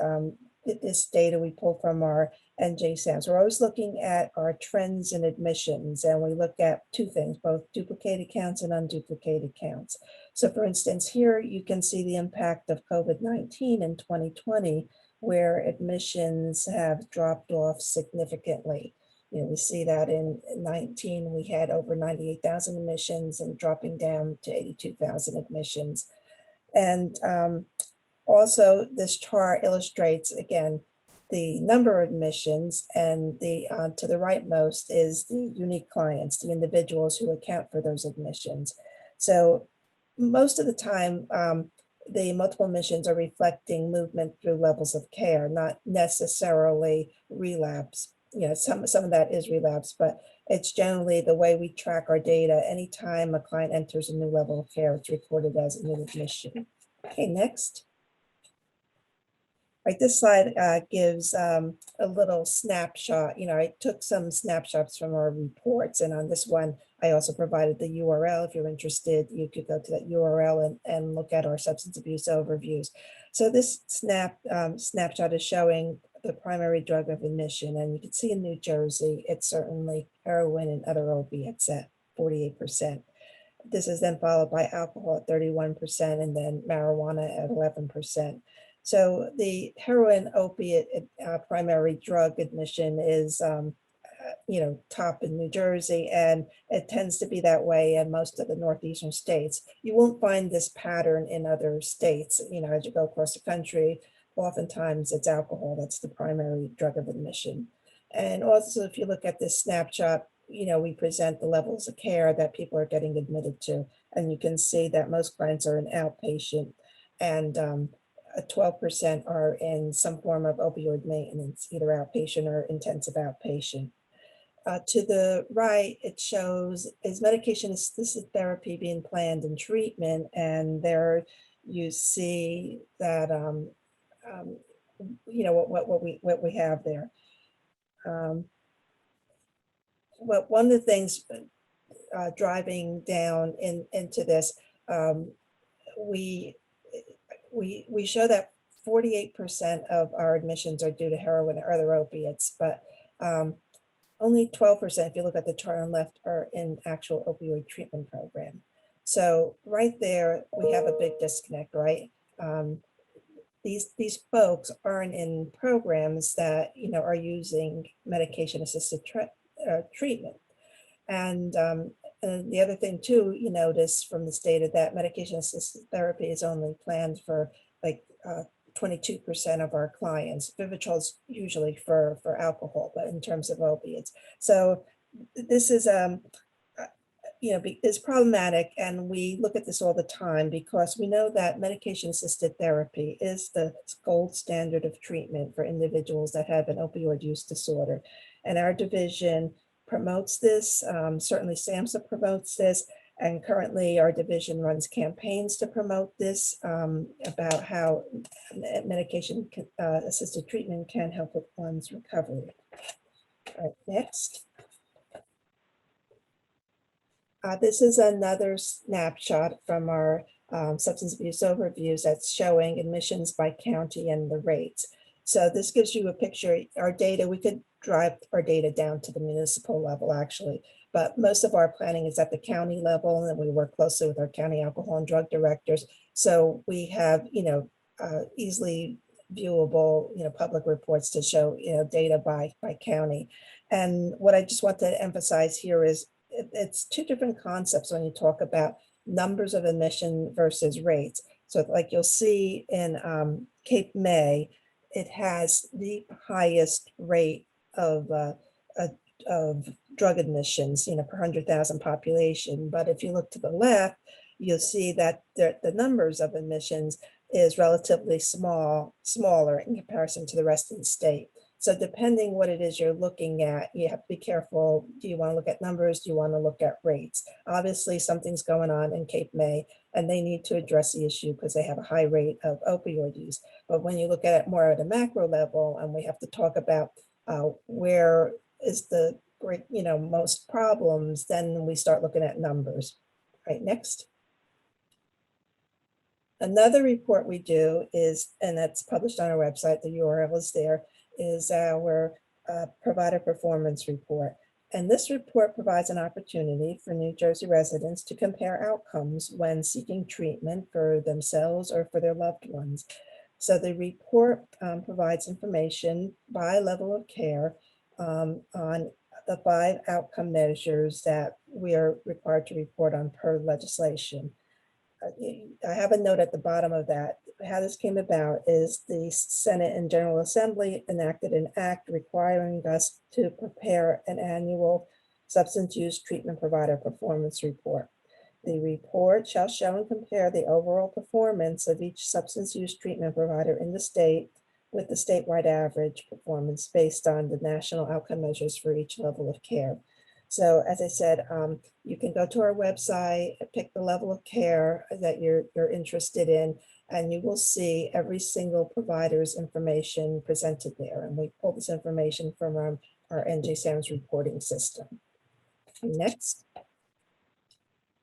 S4: This data we pull from our NJSAMS. We're always looking at our trends in admissions, and we look at two things, both duplicated counts and unduplicated counts. So for instance, here you can see the impact of COVID-19 in 2020, where admissions have dropped off significantly. You know, we see that in 19, we had over 98,000 admissions and dropping down to 82,000 admissions. And also, this chart illustrates, again, the number of admissions, and the to the rightmost is the unique clients, the individuals who account for those admissions. So most of the time, the multiple admissions are reflecting movement through levels of care, not necessarily relapse. You know, some of that is relapse, but it's generally the way we track our data. Anytime a client enters a new level of care, it's recorded as a new admission. Okay, next. Right, this slide gives a little snapshot. You know, I took some snapshots from our reports, and on this one, I also provided the URL. If you're interested, you could go to that URL and look at our substance abuse overviews. So this snapshot is showing the primary drug of admission, and you can see in New Jersey, it's certainly heroin and other opiates at 48%. This is then followed by alcohol at 31%, and then marijuana at 11%. So the heroin opiate primary drug admission is, you know, top in New Jersey, and it tends to be that way in most of the northeastern states. You won't find this pattern in other states. You know, as you go across the country, oftentimes it's alcohol that's the primary drug of admission. And also, if you look at this snapshot, you know, we present the levels of care that people are getting admitted to, and you can see that most clients are in outpatient, and 12% are in some form of opioid maintenance, either outpatient or intensive outpatient. To the right, it shows is medication-assisted therapy being planned in treatment, and there you see that you know what we have there. But one of the things driving down into this, we show that 48% of our admissions are due to heroin or other opiates, but only 12%, if you look at the chart on left, are in actual opioid treatment program. So right there, we have a big disconnect, right? These folks aren't in programs that, are using medication-assisted treatment. And the other thing too, you notice from this data that medication-assisted therapy is only planned for like 22% of our clients. Vivitrol is usually for alcohol, but in terms of opiates. So this is is problematic, and we look at this all the time because we know that medication-assisted therapy is the gold standard of treatment for individuals that have an opioid use disorder. And our division promotes this. Certainly SAMHSA promotes this. And currently our division runs campaigns to promote this, about how medication assisted treatment can help with one's recovery. All right, next. This is another snapshot from our substance abuse overviews that's showing admissions by county and the rates. So this gives you a picture. Our data, we could drive our data down to the municipal level actually, but most of our planning is at the county level, and we work closely with our county alcohol and drug directors. So we have, easily viewable, public reports to show, data by county. And what I just want to emphasize here is it's two different concepts when you talk about numbers of admission versus rates. So like you'll see in Cape May, it has the highest rate of drug admissions, per 100,000 population. But if you look to the left, you'll see that the numbers of admissions is relatively smaller in comparison to the rest of the state. So depending what it is you're looking at, you have to be careful. Do you want to look at numbers? Do you want to look at rates? Obviously, something's going on in Cape May, and they need to address the issue because they have a high rate of opioid use. But when you look at it more at a macro level, and we have to talk about where is the great, most problems, then we start looking at numbers. Right, next. Another report we do is, and that's published on our website, the URL is there, is our provider performance report. And this report provides an opportunity for New Jersey residents to compare outcomes when seeking treatment for themselves or for their loved ones. So the report provides information by level of care on the 5 outcome measures that we are required to report on per legislation. I have a note at the bottom of that. How this came about is the Senate and General Assembly enacted an act requiring us to prepare an annual substance use treatment provider performance report. The report shall show and compare the overall performance of each substance use treatment provider in the state with the statewide average performance based on the national outcome measures for each level of care. So as I said, you can go to our website, pick the level of care that you're interested in, and you will see every single provider's information presented there. And we pull this information from our NJSAMS reporting system. Next.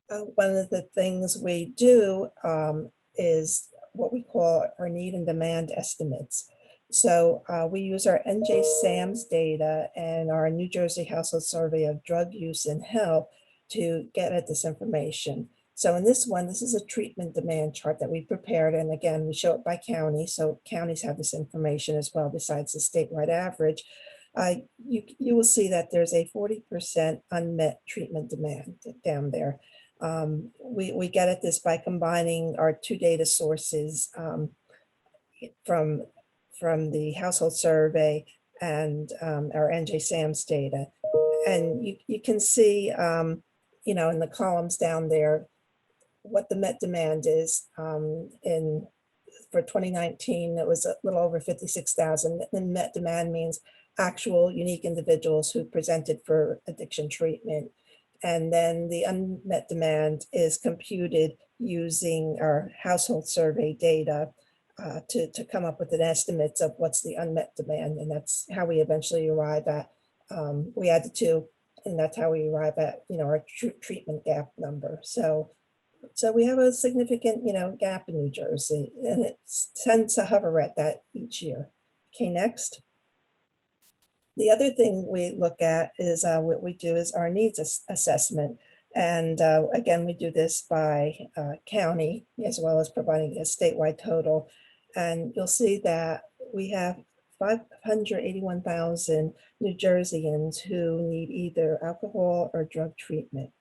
S4: One of the things we do is what we call our need and demand estimates. So we use our NJSAMS data and our New Jersey Household Survey of Drug Use and Health to get at this information. So in this one, this is a treatment demand chart that we prepared. And again, we show it by county. So counties have this information as well, besides the statewide average. You will see that there's a 40% unmet treatment demand down there. We get at this by combining our 2 data sources from the household survey and our NJSAMS data. And you can see, in the columns down there, what the met demand is. For 2019, it was a little over 56,000. The met demand means actual unique individuals who presented for addiction treatment. And then the unmet demand is computed using our household survey data to come up with an estimate of what's the unmet demand. And that's how we eventually arrive at, we add the 2, and that's how we arrive at, our treatment gap number. So we have a significant, gap in New Jersey, and it tends to hover at that each year. Okay, next. The other thing we look at is what we do is our needs assessment. And again, we do this by county as well as providing a statewide total. And you'll see that we have 581,000 New Jerseyans who need either alcohol or drug treatment.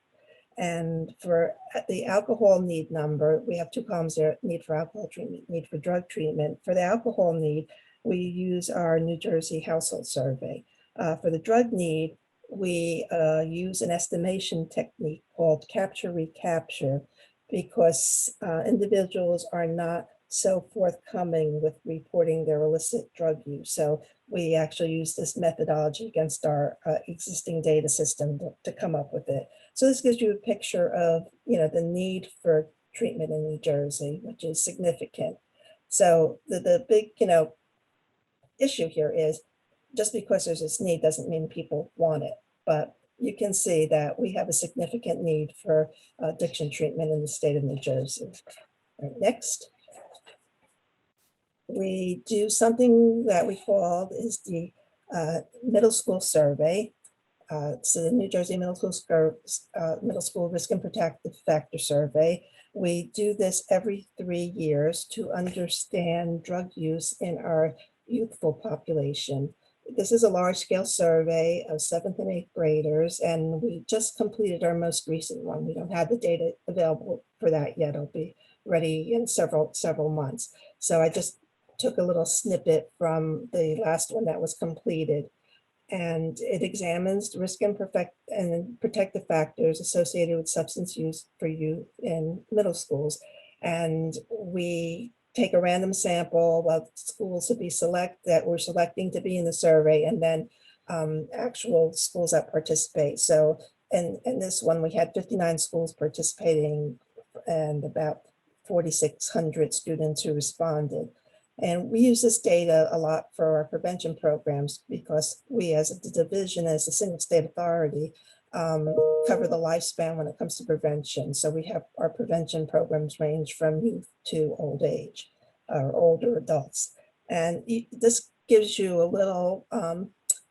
S4: And for the alcohol need number, we have two columns there, need for alcohol treatment, need for drug treatment. For the alcohol need, we use our New Jersey household survey. For the drug need, we use an estimation technique called capture recapture, because individuals are not so forthcoming with reporting their illicit drug use. So we actually use this methodology against our existing data system to come up with it. So this gives you a picture of, the need for treatment in New Jersey, which is significant. So the big, issue here is just because there's this need doesn't mean people want it, but you can see that we have a significant need for addiction treatment in the state of New Jersey. All right, next. We do something that we call is the middle school survey. So the New Jersey Middle School Risk and Protective Factor Survey. We do this every 3 years to understand drug use in our youthful population. This is a large-scale survey of 7th and 8th graders, and we just completed our most recent one. We don't have the data available for that yet. It'll be ready in several months. So I just took a little snippet from the last one that was completed, and it examines the risk and protective factors associated with substance use for youth in middle schools. And we take a random sample of schools that we're selecting to be in the survey, and then actual schools that participate. So in this one, we had 59 schools participating and about 4,600 students who responded. And we use this data a lot for our prevention programs because we, as a division, as a single state authority, cover the lifespan when it comes to prevention. So we have our prevention programs range from youth to old age or older adults. And this gives you a little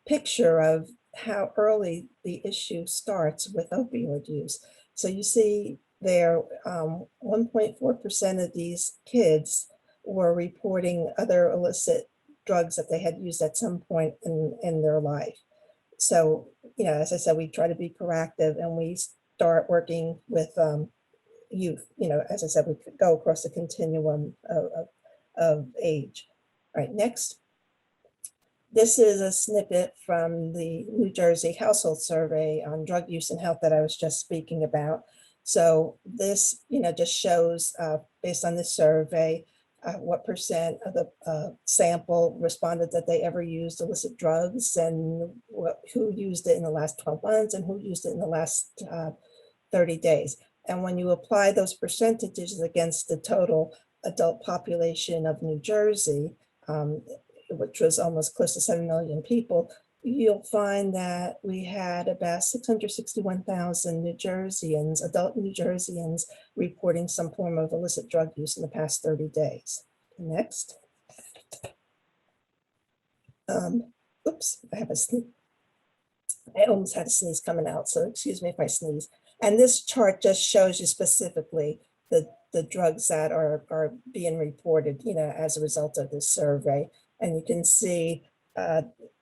S4: picture of how early the issue starts with opioid use. So you see there, 1.4% of these kids were reporting other illicit drugs that they had used at some point in their life. So, as I said, we try to be proactive and we start working with youth. As I said, we could go across the continuum of age. All right, next. This is a snippet from the New Jersey household survey on drug use and health that I was just speaking about. So this, just shows based on this survey, what percent of the sample responded that they ever used illicit drugs, and who used it in the last 12 months and who used it in the last 30 days. And when you apply those percentages against the total adult population of New Jersey, which was almost close to 7 million people, you'll find that we had about 661,000 adult New Jerseyans reporting some form of illicit drug use in the past 30 days. Next. Oops, I almost had a sneeze coming out, so excuse me if I sneeze. And this chart just shows you specifically the drugs that are being reported, as a result of this survey. And you can see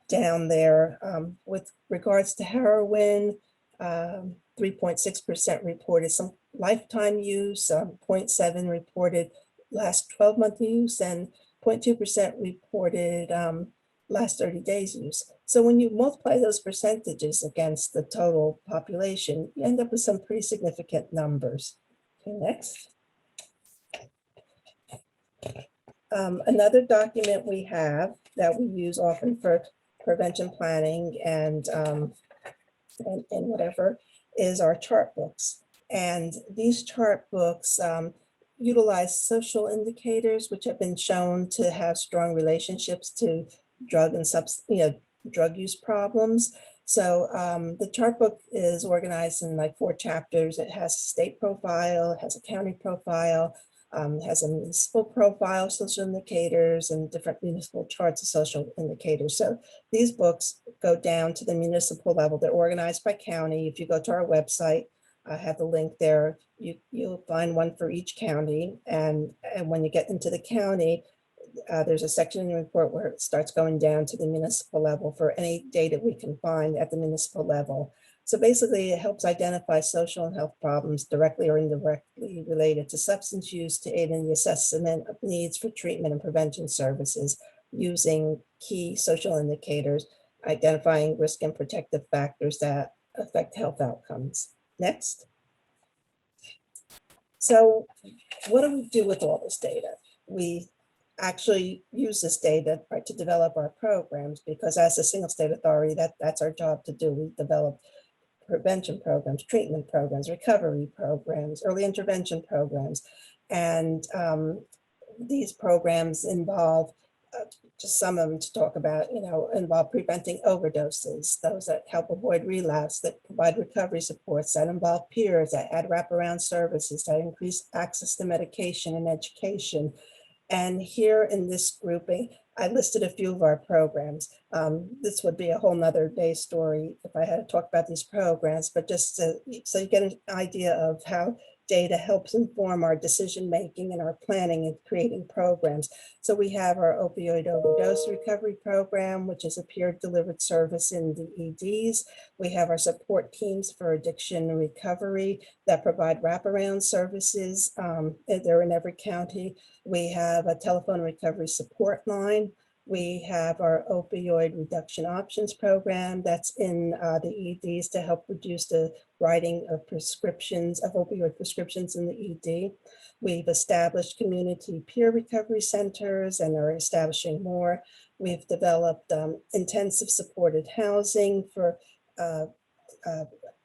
S4: down there with regards to heroin, 3.6% reported some lifetime use, 0.7% reported last 12-month use, and 0.2% reported last 30 days use. So when you multiply those percentages against the total population, you end up with some pretty significant numbers. Okay, next. Another document we have that we use often for prevention planning and whatever is our chart books. And these chart books utilize social indicators, which have been shown to have strong relationships to drug and drug use problems. So the chart book is organized in like 4 chapters. It has a state profile, it has a county profile, Has a municipal profile, social indicators, and different municipal charts of social indicators. So these books go down to the municipal level. They're organized by county. If you go to our website, I have the link there. You'll find one for each county. And when you get into the county, there's a section in the report where it starts going down to the municipal level for any data we can find at the municipal level. So basically, it helps identify social and health problems directly or indirectly related to substance use to aid in the assessment of needs for treatment and prevention services using key social indicators, identifying risk and protective factors that affect health outcomes. Next. So what do we do with all this data? We actually use this data to develop our programs, because as a single state authority, that's our job to do. We develop prevention programs, treatment programs, recovery programs, early intervention programs. And these programs involve, just some of them to talk about, involve preventing overdoses, those that help avoid relapse, that provide recovery supports, that involve peers, that add wraparound services, that increase access to medication and education. And here in this grouping, I listed a few of our programs. This would be a whole nother day story if I had to talk about these programs, but just so you get an idea of how data helps inform our decision-making and our planning and creating programs. So we have our opioid overdose recovery program, which is a peer-delivered service in the EDs. We have our support teams for addiction and recovery that provide wraparound services. They're in every county. We have a telephone recovery support line. We have our opioid reduction options program that's in the EDs to help reduce the writing of prescriptions, of opioid prescriptions in the ED. We've established community peer recovery centers and are establishing more. We've developed intensive supported housing for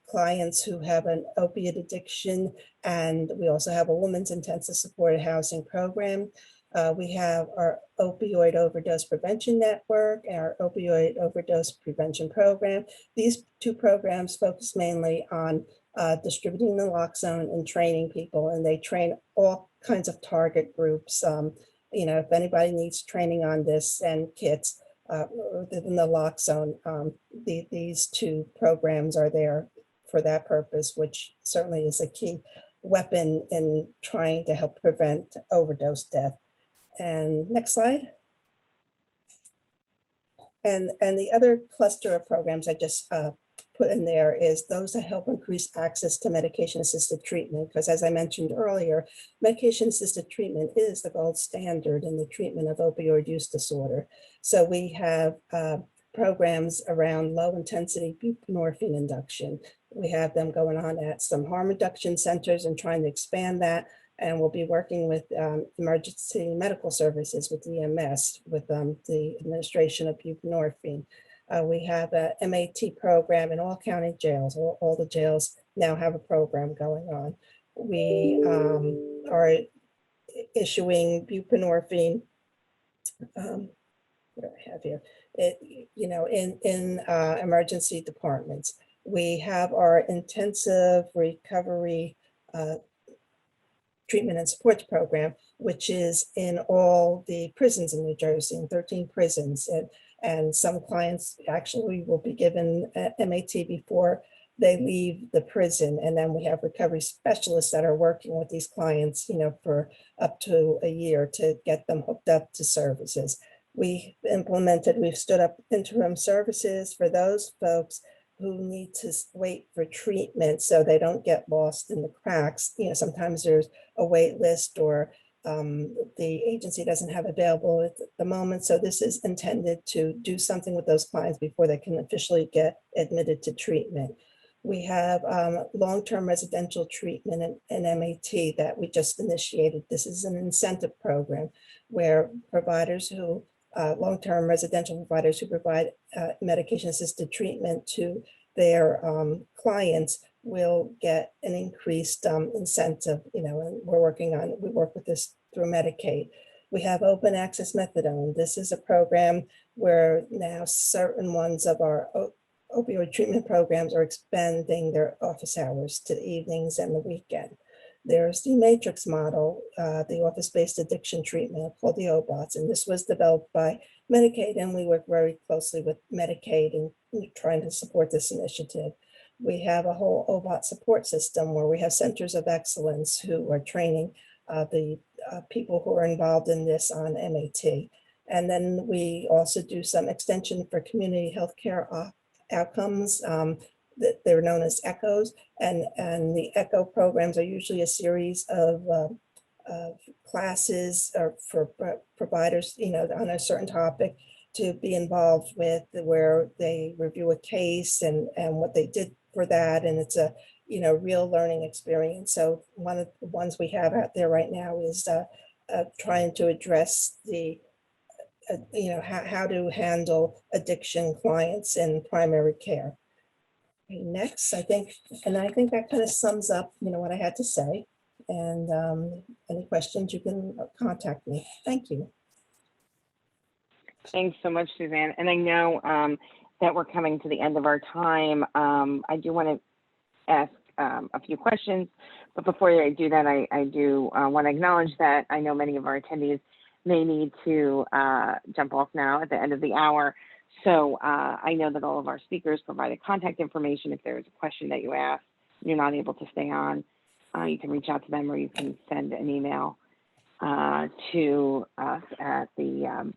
S4: clients who have an opiate addiction. And we also have a women's intensive supported housing program. We have our opioid overdose prevention network and our opioid overdose prevention program. These two programs focus mainly on distributing naloxone and training people, and they train all kinds of target groups. If anybody needs training on this and kits, the naloxone, these two programs are there for that purpose, which certainly is a key weapon in trying to help prevent overdose death. And next slide. And the other cluster of programs I just put in there is those that help increase access to medication-assisted treatment, because as I mentioned earlier, medication-assisted treatment is the gold standard in the treatment of opioid use disorder. So we have programs around low-intensity buprenorphine induction. We have them going on at some harm reduction centers and trying to expand that. And we'll be working with emergency medical services with DMHAS, with the administration of buprenorphine. We have a MAT program in all county jails. All the jails now have a program going on. We are issuing buprenorphine, what do I have here? In emergency departments. We have our intensive recovery treatment and supports program, which is in all the prisons in New Jersey, in 13 prisons. And some clients actually will be given MAT before they leave the prison. And then we have recovery specialists that are working with these clients, for up to a year to get them hooked up to services. We've stood up interim services for those folks who need to wait for treatment so they don't get lost in the cracks. Sometimes there's a wait list or the agency doesn't have available at the moment. So this is intended to do something with those clients before they can officially get admitted to treatment. We have long-term residential treatment and MAT that we just initiated. This is an incentive program where providers who long-term residential providers who provide medication-assisted treatment to their clients will get an increased incentive, and we work with this through Medicaid. We have open access methadone. This is a program where now certain ones of our opioid treatment programs are expanding their office hours to the evenings and the weekend. There's the matrix model, the office-based addiction treatment called the OBOTS, and this was developed by Medicaid, and we work very closely with Medicaid in trying to support this initiative. We have a whole OBOT support system where we have centers of excellence who are training the people who are involved in this on MAT. And then we also do some extension for community healthcare outcomes. They're known as ECHOs, and the ECHO programs are usually a series of classes or for providers, on a certain topic to be involved with, where they review a case and what they did for that, and it's a real learning experience. So one of the ones we have out there right now is trying to address the how to handle addiction clients in primary care. Okay, next, I think that kind of sums up, what I had to say. And any questions, you can contact me. Thank you.
S1: Thanks so much, Suzanne. And I know that we're coming to the end of our time. I do want to ask a few questions, but before I do that, I do want to acknowledge that I know many of our attendees may need to jump off now at the end of the hour. So I know that all of our speakers provided contact information. If there is a question that you ask, you're not able to stay on, you can reach out to them, or you can send an email to us at the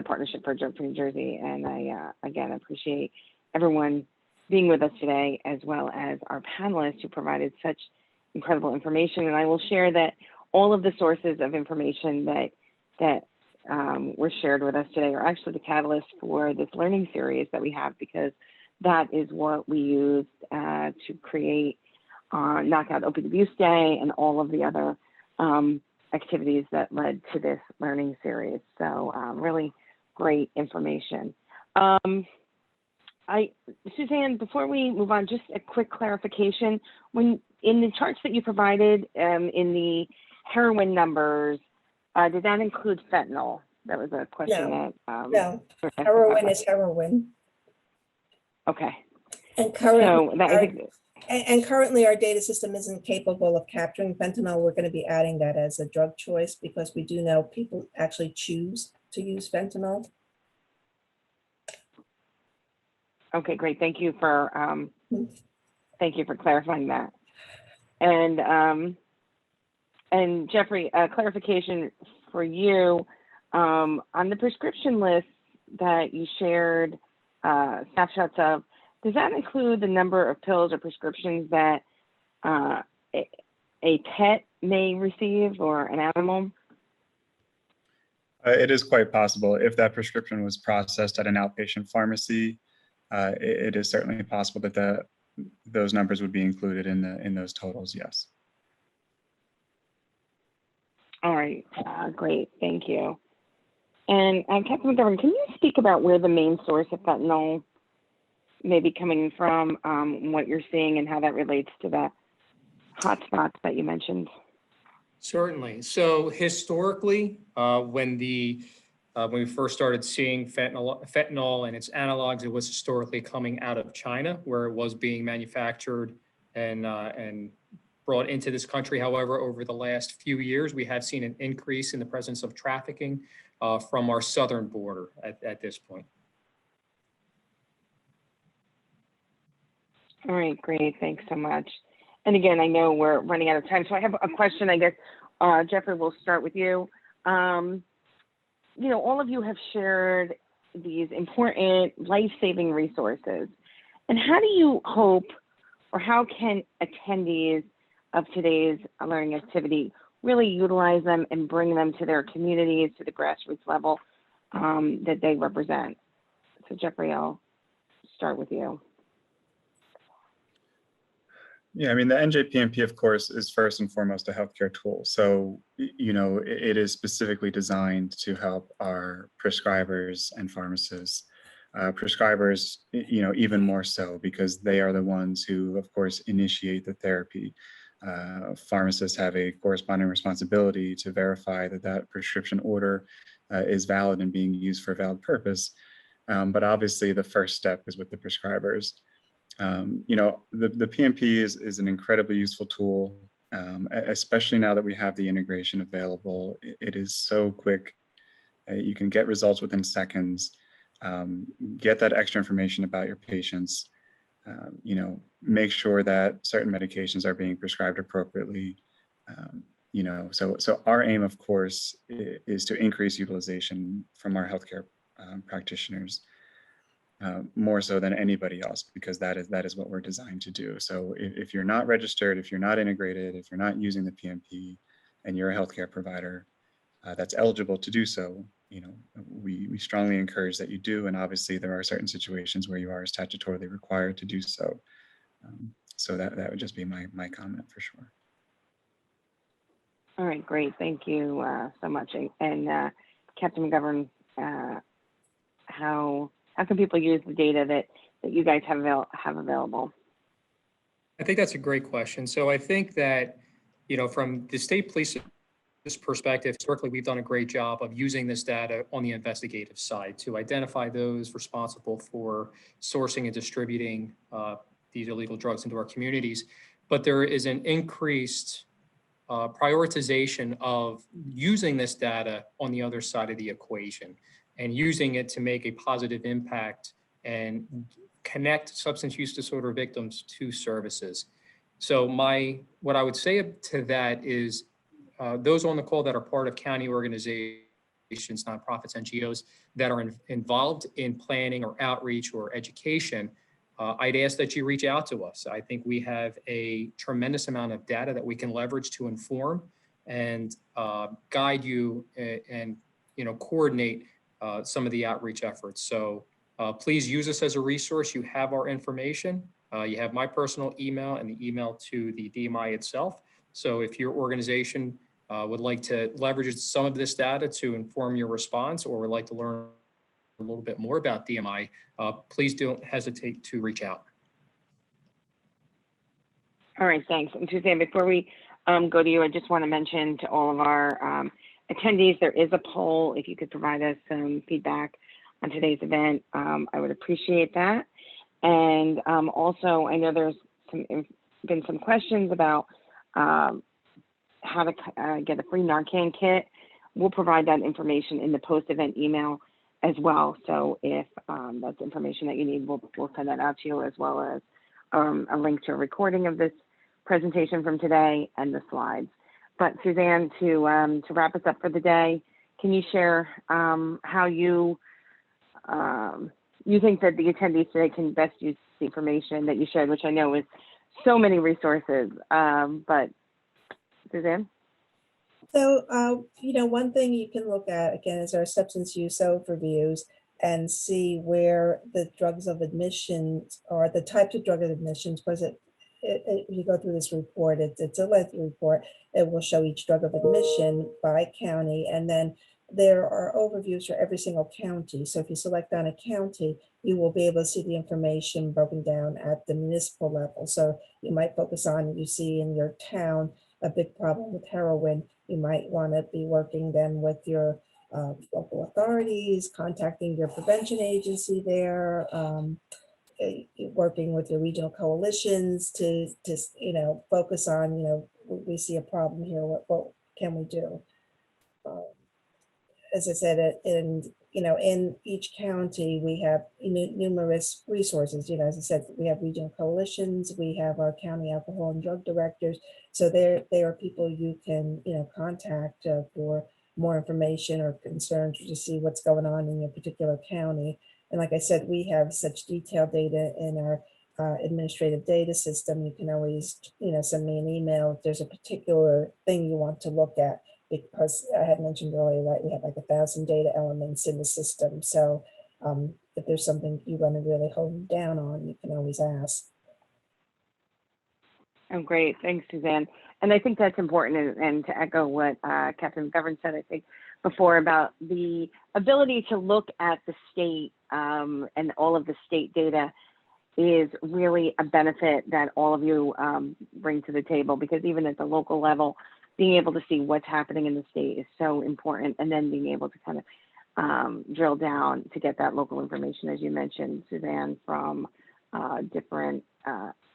S1: Partnership for Drug Free New Jersey. And I, again, appreciate everyone being with us today, as well as our panelists who provided such incredible information. And I will share that all of the sources of information that were shared with us today are actually the catalyst for this learning series that we have, because that is what we used to create Knockout Opioid Abuse Day and all of the other activities that led to this learning series. So really great information. Suzanne, before we move on, just a quick clarification. When in the charts that you provided in the heroin numbers, did that include fentanyl? That was a question.
S4: No, heroin is heroin.
S1: Okay.
S4: And currently our data system isn't capable of capturing fentanyl. We're going to be adding that as a drug choice, because we do know people actually choose to use fentanyl.
S1: Okay, great. Thank you for clarifying that. And Jeffrey, clarification for you on the prescription list that you shared snapshots of. Does that include the number of pills or prescriptions that a pet may receive, or an animal?
S2: It is quite possible. If that prescription was processed at an outpatient pharmacy, it is certainly possible that those numbers would be included in those totals. Yes.
S1: All right, great, thank you. And Captain McGovern, can you speak about where the main source of fentanyl may be coming from, what you're seeing, and how that relates to the hotspots that you mentioned?
S3: Certainly. So historically, when we first started seeing fentanyl and its analogs, it was historically coming out of China, where it was being manufactured and brought into this country. However, over the last few years, we have seen an increase in the presence of trafficking from our southern border at this point.
S1: All right, great, thanks so much. And again, I know we're running out of time, so I have a question, I guess. Jeffrey, we'll start with you. All of you have shared these important life-saving resources. And how do you hope, or how can attendees of today's learning activity really utilize them and bring them to their communities, to the grassroots level that they represent? So Jeffrey, I'll start with you.
S2: Yeah, I mean, the NJPMP, of course, is first and foremost a healthcare tool. So, it is specifically designed to help our prescribers and pharmacists. Prescribers, even more so, because they are the ones who, of course, initiate the therapy. Pharmacists have a corresponding responsibility to verify that prescription order is valid and being used for a valid purpose. But obviously, the first step is with the prescribers. The PMP is an incredibly useful tool. especially now that we have the integration available. It is so quick. You can get results within seconds, get that extra information about your patients, make sure that certain medications are being prescribed appropriately. So our aim, of course, is to increase utilization from our healthcare practitioners, more so than anybody else, because that is what we're designed to do. So if you're not registered, if you're not integrated, if you're not using the PMP, and you're a healthcare provider that's eligible to do so, we strongly encourage that you do. And obviously, there are certain situations where you are statutorily required to do so. So that would just be my comment for sure.
S1: All right, great. Thank you so much. And Captain McGovern, how can people use the data that you guys have available?
S3: I think that's a great question. So I think that, from the state police's perspective, historically, we've done a great job of using this data on the investigative side to identify those responsible for sourcing and distributing these illegal drugs into our communities. But there is an increased prioritization of using this data on the other side of the equation and using it to make a positive impact and connect substance use disorder victims to services. So what I would say to that is those on the call that are part of county organizations, nonprofits, NGOs that are involved in planning or outreach or education, I'd ask that you reach out to us. I think we have a tremendous amount of data that we can leverage to inform and guide you and coordinate some of the outreach efforts. So please use us as a resource. You have our information. You have my personal email and the email to the DMI itself. So if your organization would like to leverage some of this data to inform your response, or would like to learn a little bit more about DMI, please don't hesitate to reach out.
S1: All right, thanks. And Suzanne, before we go to you, I just want to mention to all of our attendees, there is a poll. If you could provide us some feedback on today's event, I would appreciate that. And also, I know there's been some questions about how to get a free Narcan kit. We'll provide that information in the post-event email as well. So if that's information that you need, we'll send that out to you, as well as a link to a recording of this presentation from today and the slides. But Suzanne, to wrap us up for the day, can you share how you think that the attendees today can best use the information that you shared, which I know is so many resources, but Suzanne?
S4: So, one thing you can look at, again, is our substance use overviews and see where the drugs of admission or the types of drug of admissions, because if you go through this report, it's a lengthy report. It will show each drug of admission by county, and then there are overviews for every single county. So if you select on a county, you will be able to see the information broken down at the municipal level. So you might focus on, you see in your town a big problem with heroin. You might want to be working then with your local authorities, contacting your prevention agency there, working with your regional coalitions to focus on, we see a problem here, what can we do? As I said, in each county, we have numerous resources. As I said, we have regional coalitions, we have our county alcohol and drug directors. So they are people you can, contact for more information or concerns, or to see what's going on in your particular county. And like I said, we have such detailed data in our administrative data system. You can always, send me an email if there's a particular thing you want to look at, because I had mentioned earlier, right, we have like 1,000 data elements in the system. So if there's something you want to really hone down on, you can always ask.
S1: Oh, great. Thanks, Suzanne. And I think that's important. And to echo what Captain McGovern said, I think before, about the ability to look at the state and all of the state data is really a benefit that all of you bring to the table, because even at the local level, being able to see what's happening in the state is so important, and then being able to kind of drill down to get that local information, as you mentioned, Suzanne, from different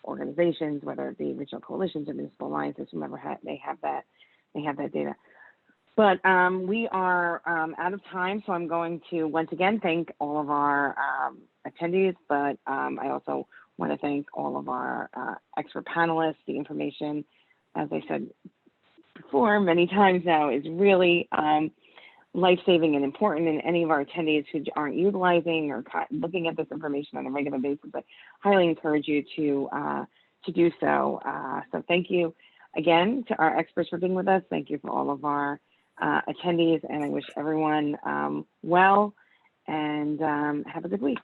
S1: organizations, whether it be regional coalitions or municipal alliances, whomever they have that data. But we are out of time, so I'm going to once again thank all of our attendees, but I also want to thank all of our expert panelists. The information, as I said before many times now, is really life-saving and important, and any of our attendees who aren't utilizing or looking at this information on a regular basis, I highly encourage you to do so. So thank you again to our experts for being with us. Thank you for all of our attendees, and I wish everyone well, and have a good week.